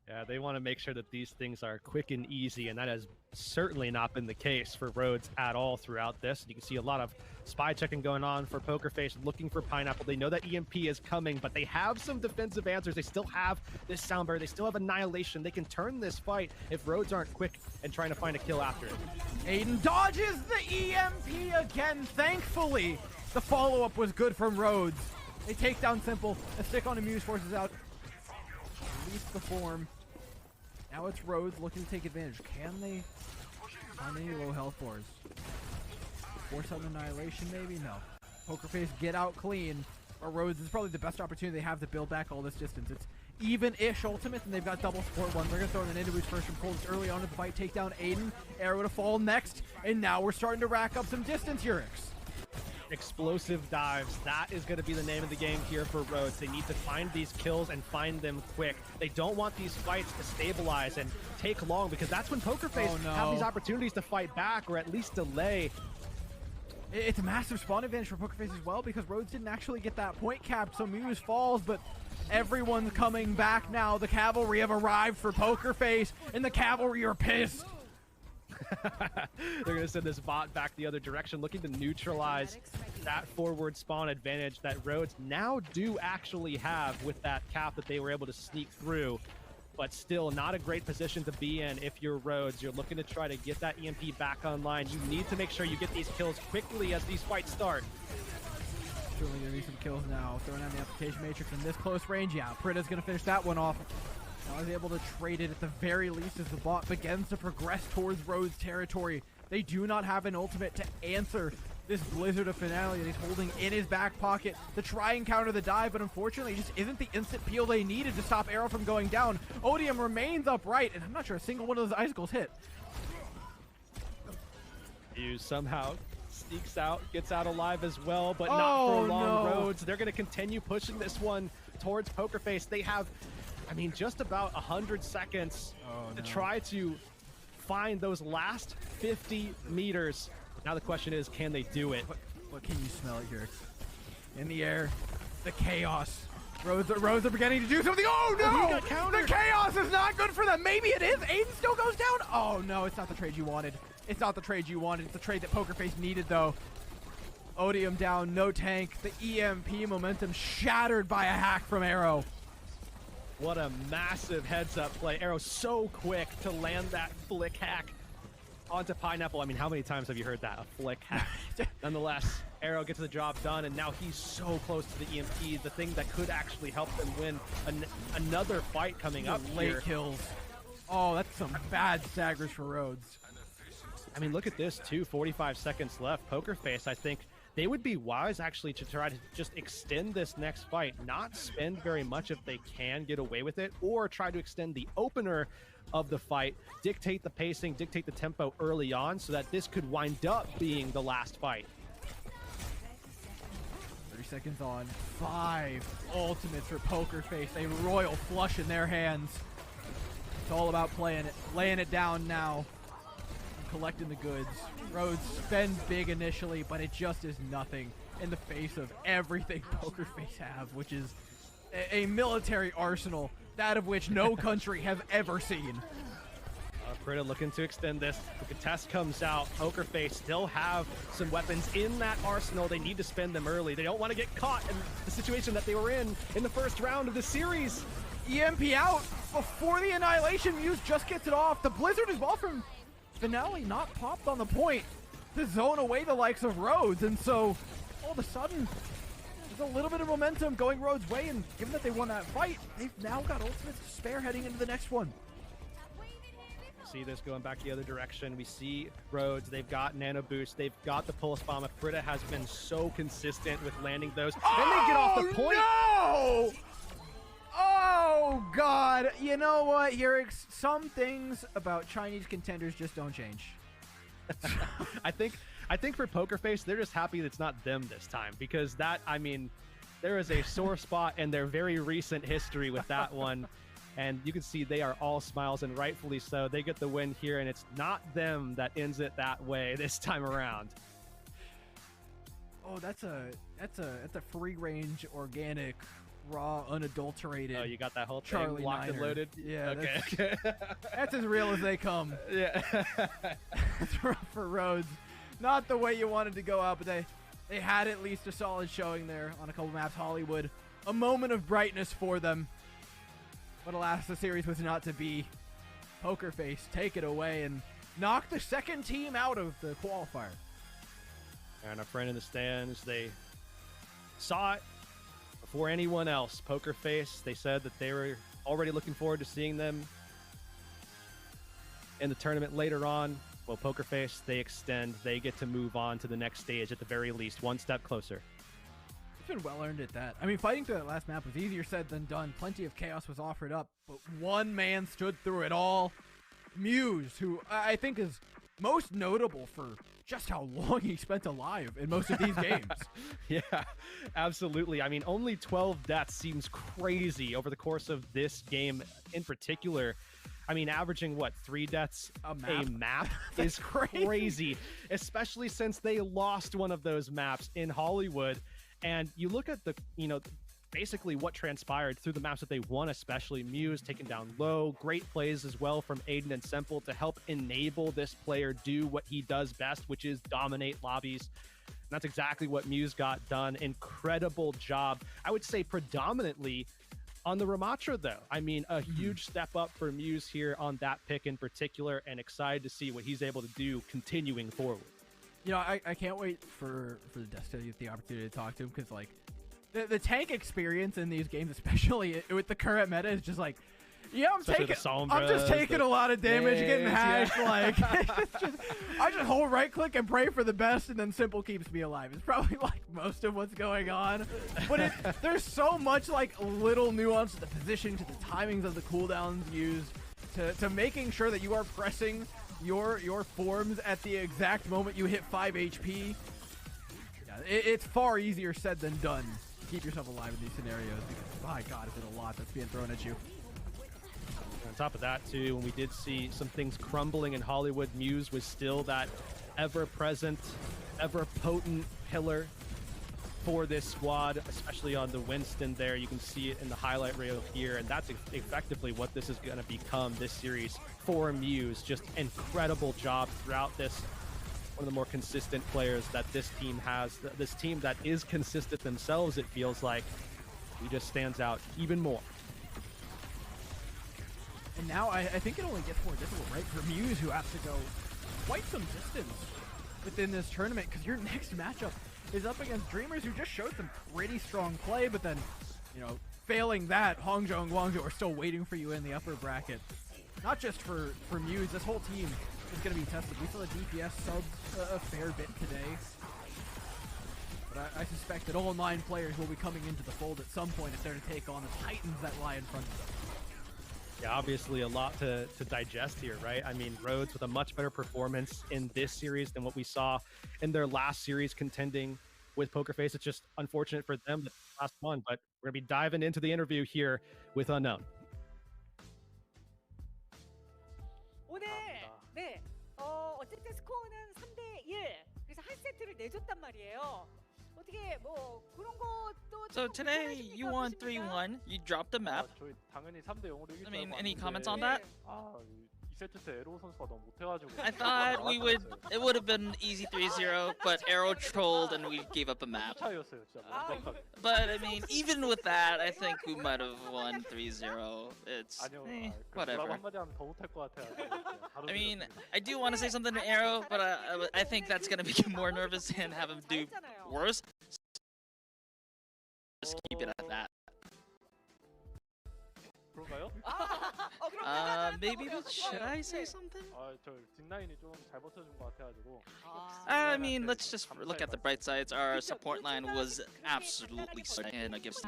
Yeah, they want to make sure that these things are quick and easy, and that has certainly not been the case for Rhodes at all throughout this. You can see a lot of spy checking going on for Poker Face, looking for Pineapple. They know that EMP is coming, but they have some defensive answers. They still have this Sound Barrier. They still have Annihilation. They can turn this fight if Rhodes aren't quick and trying to find a kill after it. Aiden dodges the EMP again. Thankfully, the follow-up was good from Rhodes. They take down Simple. A stick on Amuse forces out. Release the form. Now it's Rhodes looking to take advantage. Can they find any low health bars? Force on Annihilation, maybe? No. Poker Face get out clean. Or Rhodes is probably the best opportunity they have to build back all this distance. It's even-ish ultimate, and they've got double support one. They're going to throw in an Indo's first from Cold early on in the fight. Take down Aiden. Arrow to fall next. And now we're starting to rack up some distance, Urix. Explosive dives. That is going to be the name of the game here for Rhodes. They need to find these kills and find them quick. They don't want these fights to stabilize and take long, because that's when Poker Face have these opportunities to fight back or at least delay. It's a massive spawn advantage for Pokerface as well because Rhodes didn't actually get that point capped, so Muse falls, but everyone's coming back now. The Cavalry have arrived for Pokerface, and the Cavalry are pissed. They're going to send this bot back the other direction, looking to neutralize that forward spawn advantage that Rhodes now do actually have with that cap that they were able to sneak through. But still not a great position to be in if you're Rhodes. You're looking to try to get that EMP back online. You need to make sure you get these kills quickly as these fights start. Certainly gonna be some kills now. Throwing out the application matrix in this close range. Yeah, Pritta's gonna finish that one off. Now he's able to trade it at the very least as the bot begins to progress towards Rhodes territory. They do not have an ultimate to answer this Blizzard of Finale that he's holding in his back pocket to try and counter the dive, but unfortunately it just isn't the instant peel they needed to stop Arrow from going down. Odium remains upright, and I'm not sure a single one of those icicles hit. Fuse somehow sneaks out, gets out alive as well, but not for long. No. Rhodes. They're going to continue pushing this one towards Pokerface. They have, I mean, just about 100 seconds to try to find those last 50 meters. Now the question is, can they do it? What can you smell it here? In the air, the chaos. Rhodes are beginning to do something. Oh no! He got countered. The chaos is not good for them. Maybe it is. Aiden still goes down. Oh no, it's not the trade you wanted. It's not the trade you wanted. It's the trade that Pokerface needed though. Odium down, no tank. The EMP momentum shattered by a hack from Arrow. What a massive heads up play. Arrow so quick to land that flick hack onto Pineapple. I mean, how many times have you heard that? A flick hack. Nonetheless, Arrow gets the job done, and now he's so close to the EMP, the thing that could actually help them win another fight coming up Late here. kills. Oh, that's some bad staggers for Rhodes. I mean, look at this, too. 45 seconds left. Pokerface, I think they would be wise, actually, to try to just extend this next fight, not spend very much if they can get away with it, or try to extend the opener of the fight, dictate the pacing, dictate the tempo early on so that this could wind up being the last fight. 30 seconds on. 5 ultimates for Pokerface. A royal flush in their hands. It's all about playing it, laying it down now, and collecting the goods. Rhodes spend big initially, but it just is nothing in the face of everything Pokerface have, which is a military arsenal, that of which no country has ever seen. Pritta looking to extend this. The contest comes out. Pokerface still have some weapons in that arsenal. They need to spend them early. They don't want to get caught in the situation that they were in the first round of the series. EMP out before the Annihilation. Muse just gets it off. The Blizzard as well from Finale not popped on the point to zone away the likes of Rhodes, and so all of a sudden there's a little bit of momentum going Rhodes' way, and given that they won that fight, they've now got ultimates to spare heading into the next one. See this going back the other direction. We see Rhodes. They've got Nano Boost. They've got the Pulse Bomb. Pritta has been so consistent with landing those. And they get off the point. No! Oh, God. You know what, Yerix? Some things about Chinese contenders just don't change. I think for Pokerface, they're just happy that it's not them this time, because that, I mean, there is a sore spot in their very recent history with that one. And you can see they are all smiles, and rightfully so. They get the win here, and it's not them that ends it that way this time around. Oh, that's a free range, organic, raw, unadulterated. Oh, you got that whole Charlie thing locked and Niner. loaded? Yeah. Okay. That's as real as they come. Yeah. for Rhodes. Not the way you wanted to go out, but they had at least a solid showing there on a couple maps. Hollywood, a moment of brightness for them. But alas, the series was not to be. Pokerface take it away and knock the second team out of the qualifier. And our friend in the stands, they saw it before anyone else. Pokerface, they said that they were already looking forward to seeing them in the tournament later on. Well, Pokerface, they extend. They get to move on to the next stage, at the very least, one step closer. It's been well earned at that. I mean, fighting through that last map was easier said than done. Plenty of chaos was offered up, but one man stood through it all. Muse, who I think is most notable for just how long he spent alive in most of these games. Yeah, absolutely. I mean, only 12 deaths seems crazy over the course of this game in particular. I mean, averaging what, 3 deaths a map is crazy, especially since they lost one of those maps in Hollywood. And you look at the, basically what transpired through the maps that they won, especially Muse taken down low. Great plays as well from Aiden and Simple to help enable this player do what he does best, which is dominate lobbies. And that's exactly what Muse got done. Incredible job. I would say predominantly on the Ramattra, though. I mean, a huge step up for Muse here on that pick in particular, and excited to see what he's able to do continuing forward. I can't wait for the Destiny to get the opportunity to talk to him, because, like, the tank experience in these games, especially with the current meta, is just like, I'm just taking a lot of damage, getting hashed. Yeah. Like, I just hold right click and pray for the best, and then Simple keeps me alive. It's probably like most of what's going on. But there's so much like little nuance to the position, to the timings of the cooldowns used, to making sure that you are pressing your forms at the exact moment you hit 5 HP. Yeah, it's far easier said than done to keep yourself alive in these scenarios, because my god, is it a lot that's being thrown at you. On top of that, too, when we did see some things crumbling in Hollywood, Muse was still that ever-present, ever-potent pillar for this squad, especially on the Winston there. You can see it in the highlight reel here, and that's effectively what this is going to become this series for Muse. Just incredible job throughout this. One of the more consistent players that this team has. This team that is consistent themselves, it feels like. He just stands out even more. And now I think it only gets more difficult, right, for Muse, who has to go quite some distance within this tournament, because your next matchup is up against Dreamers, who just showed some pretty strong play, but then, failing that, Hangzhou and Guangzhou are still waiting for you in the upper bracket. Not just for Muse, this whole team is going to be tested. We saw the DPS subs a fair bit today. But I suspect that all 9 players will be coming into the fold at some point if they're to take on the Titans that lie in front of them. Yeah, obviously a lot to digest here, right? I mean, Rhodes with a much better performance in this series than what we saw in their last series contending with Pokerface. It's just unfortunate for them that the last one, but we're going to be diving into the interview here with Unknown. 오늘 네, 어쨌든 스코어는 3대1. 그래서 한 세트를 내줬단 말이에요. 어떻게 뭐 그런 것도 So today you won 3-1. You dropped the map. 저희 당연히 3대 0으로 이길 줄 I mean, 알고 any 왔는데, comments on that? 이 세트 때 에로 선수가 너무 못해가지고. I thought it would have been easy 3-0, but Arrow trolled and we gave up a map. 차이였어요, 진짜. 완벽하게. But I mean, even with that, I think we might have won 3-0. It's 아니요, whatever. 한마디 하면 더 못할 것 같아요. I mean, I do want to say something to Arrow, but I think that's gonna make him more nervous and have him do worse. Just keep it at that. 그런가요? Maybe, but should I say something? 저 뒷라인이 좀 잘 버텨준 것 같아가지고. I mean, let's just look at the bright sides. Our support line was absolutely and against.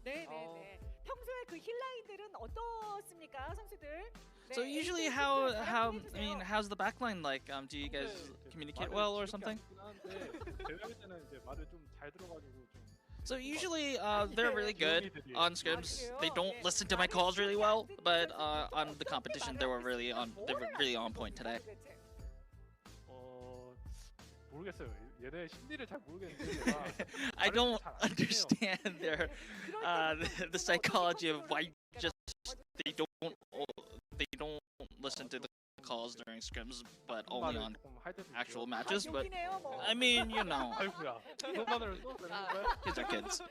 네네네. 평소에 그 힐라인들은 어떻습니까, 선수들? So usually, how's the backline like? Do you guys communicate well or something? So usually, they're really good on scrims. They don't listen to my calls really well, but on the competition, they were really on point today. 모르겠어요. 얘네 심리를 잘 모르겠는데. I don't understand their the psychology of why they don't listen to the calls during scrims, but only on actual matches. But I mean, 아이고야. 너만을 또 kids are kids.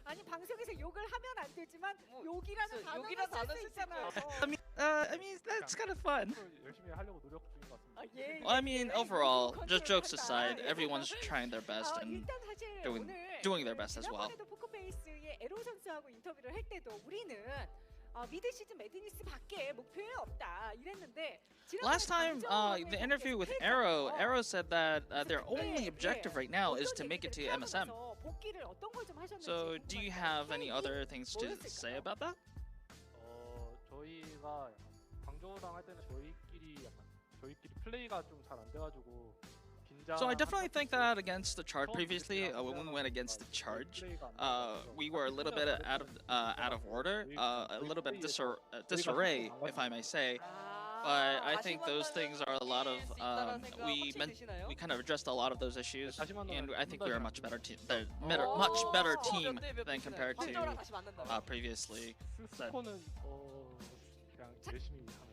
아니 방송에서 욕을 하면 안 되지만 욕이라는 단어를 쓸 수 있잖아요. I mean that's kind of fun. 열심히 하려고 노력 중인 것 같습니다. Well, I mean, overall, just jokes aside, everyone's trying their best and doing their best as well. 포커페이스의 에로 선수하고 인터뷰를 할 때도 우리는 미드 시즌 매드니스 밖에 목표에 없다 이랬는데. Last time, the interview with Arrow said that their only objective right now is to make it to MSM. So, do you have any other things to say about that? 저희가 광저우랑 할 때는 저희끼리 약간 저희끼리 플레이가 좀 잘 안 돼가지고 긴장. So I definitely think that against the Charge previously, when we went against the Charge, we were a little bit out of order, a little bit disarray, if I may say. But I think those things are a lot of we kind of addressed a lot of those issues, and I think we are a much better team, much better team than compared to previously. 스코는 그냥 열심히 하는.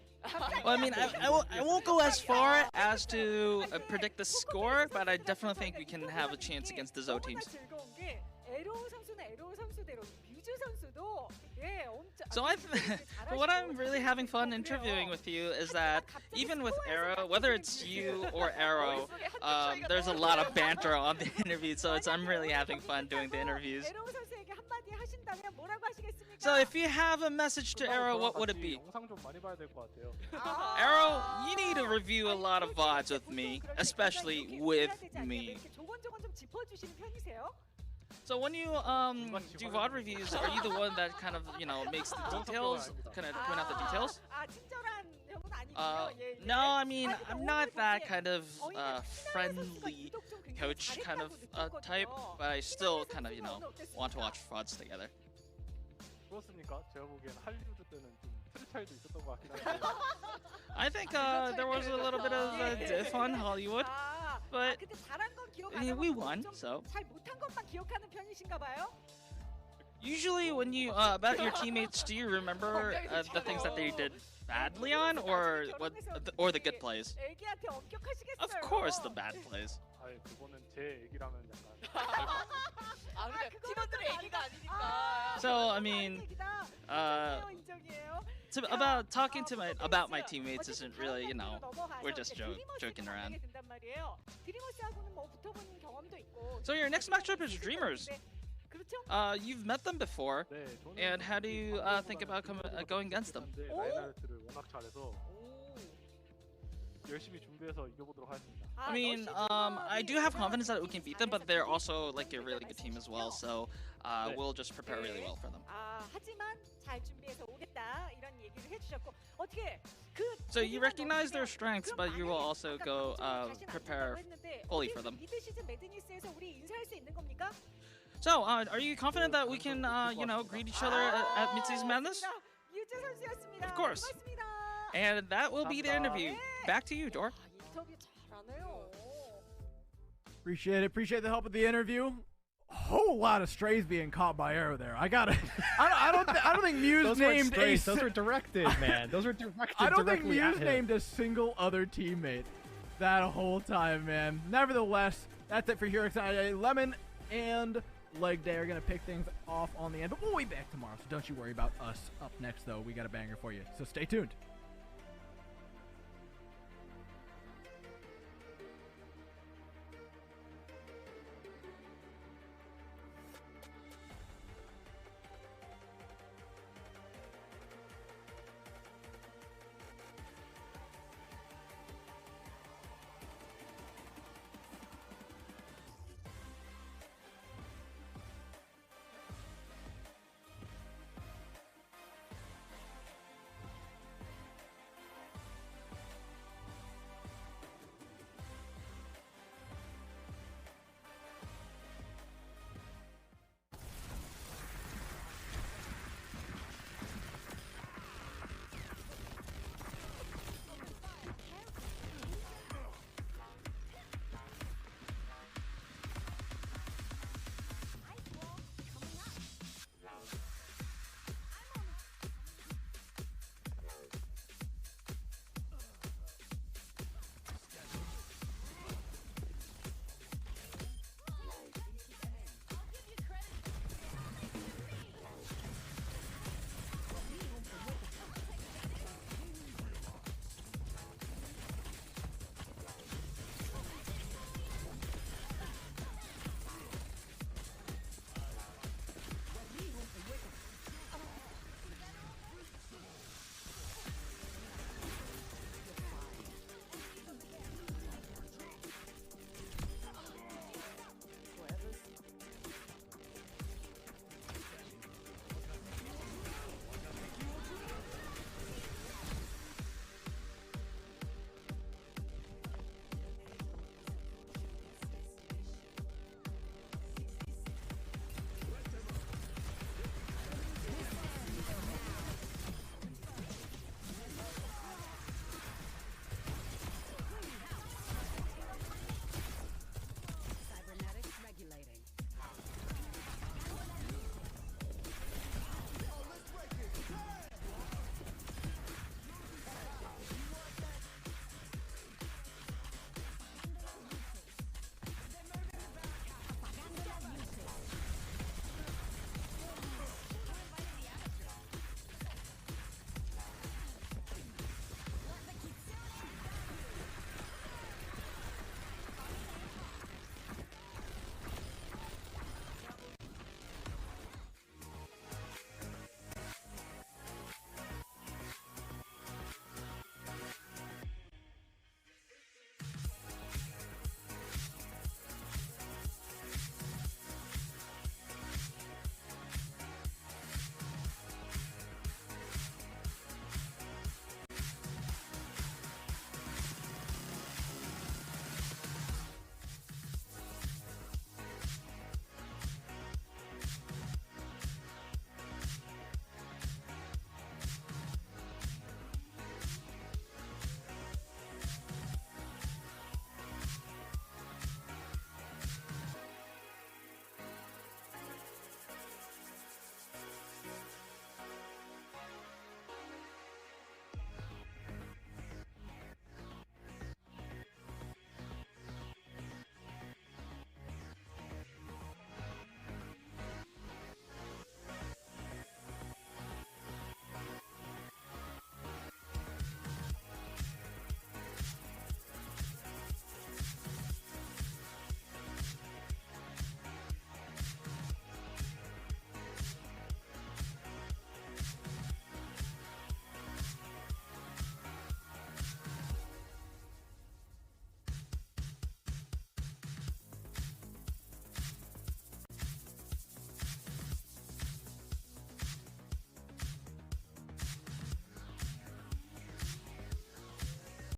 Well, I mean, I won't go as far as to predict the score, but I definitely think we can have a chance against the Zo teams. So but what I'm really having fun interviewing with you is that even with Arrow, whether it's you or Arrow, there's a lot of banter on the interview. So I'm really having fun doing the interviews. So if you have a message to Arrow, what would it be? 영상 좀 많이 봐야 될 것 같아요. Arrow, you need to review a lot of VODs with me, especially with me. So when you do VOD reviews, are you the one that kind of makes the details, kind of point out the details? No, I mean I'm not that kind of friendly coach kind of type, but I still kind of want to watch VODs together. 그렇습니까? 제가 보기엔 할리우드 때는 좀 틀 차이도 있었던 것 같긴 한데. I think there was a little bit of a diff on Hollywood, but I mean, we won, so. Usually when you about your teammates, do you remember the things that they did badly on, or the good plays? Of course, the bad plays. 아예 그거는 제 얘기라면 약간. 팀원들의 얘기가 아니니까. So I mean, about talking to about my teammates isn't really, we're just joking around. So your next matchup is Dreamers. You've met them before, 네, 저는 and how do you think about going against them? 라인아웃을 워낙 잘해서 열심히 준비해서 이겨보도록 하겠습니다. I mean, I do have confidence that we can beat them, but they're also like a really good team as well. So we'll just prepare really well for them. So you recognize their strengths, but you will also go prepare fully for them. So are you confident that we can, greet each other at Mid-Season Madness? Of course. And that will be the interview. Back to you, Dor. Appreciate it. Appreciate the help with the interview. A whole lot of strays being caught by Arrow there. I got it. I don't think Muse Those named strays. Those were directed, man. Those were directed. I don't think directly at Muse him. named a single other teammate that whole time, man. Nevertheless, that's it for here. Lemon and Leg Day are gonna pick things off on the end, but we'll be back tomorrow. So don't you worry about us. Up next, though, we got a banger for you. So stay tuned.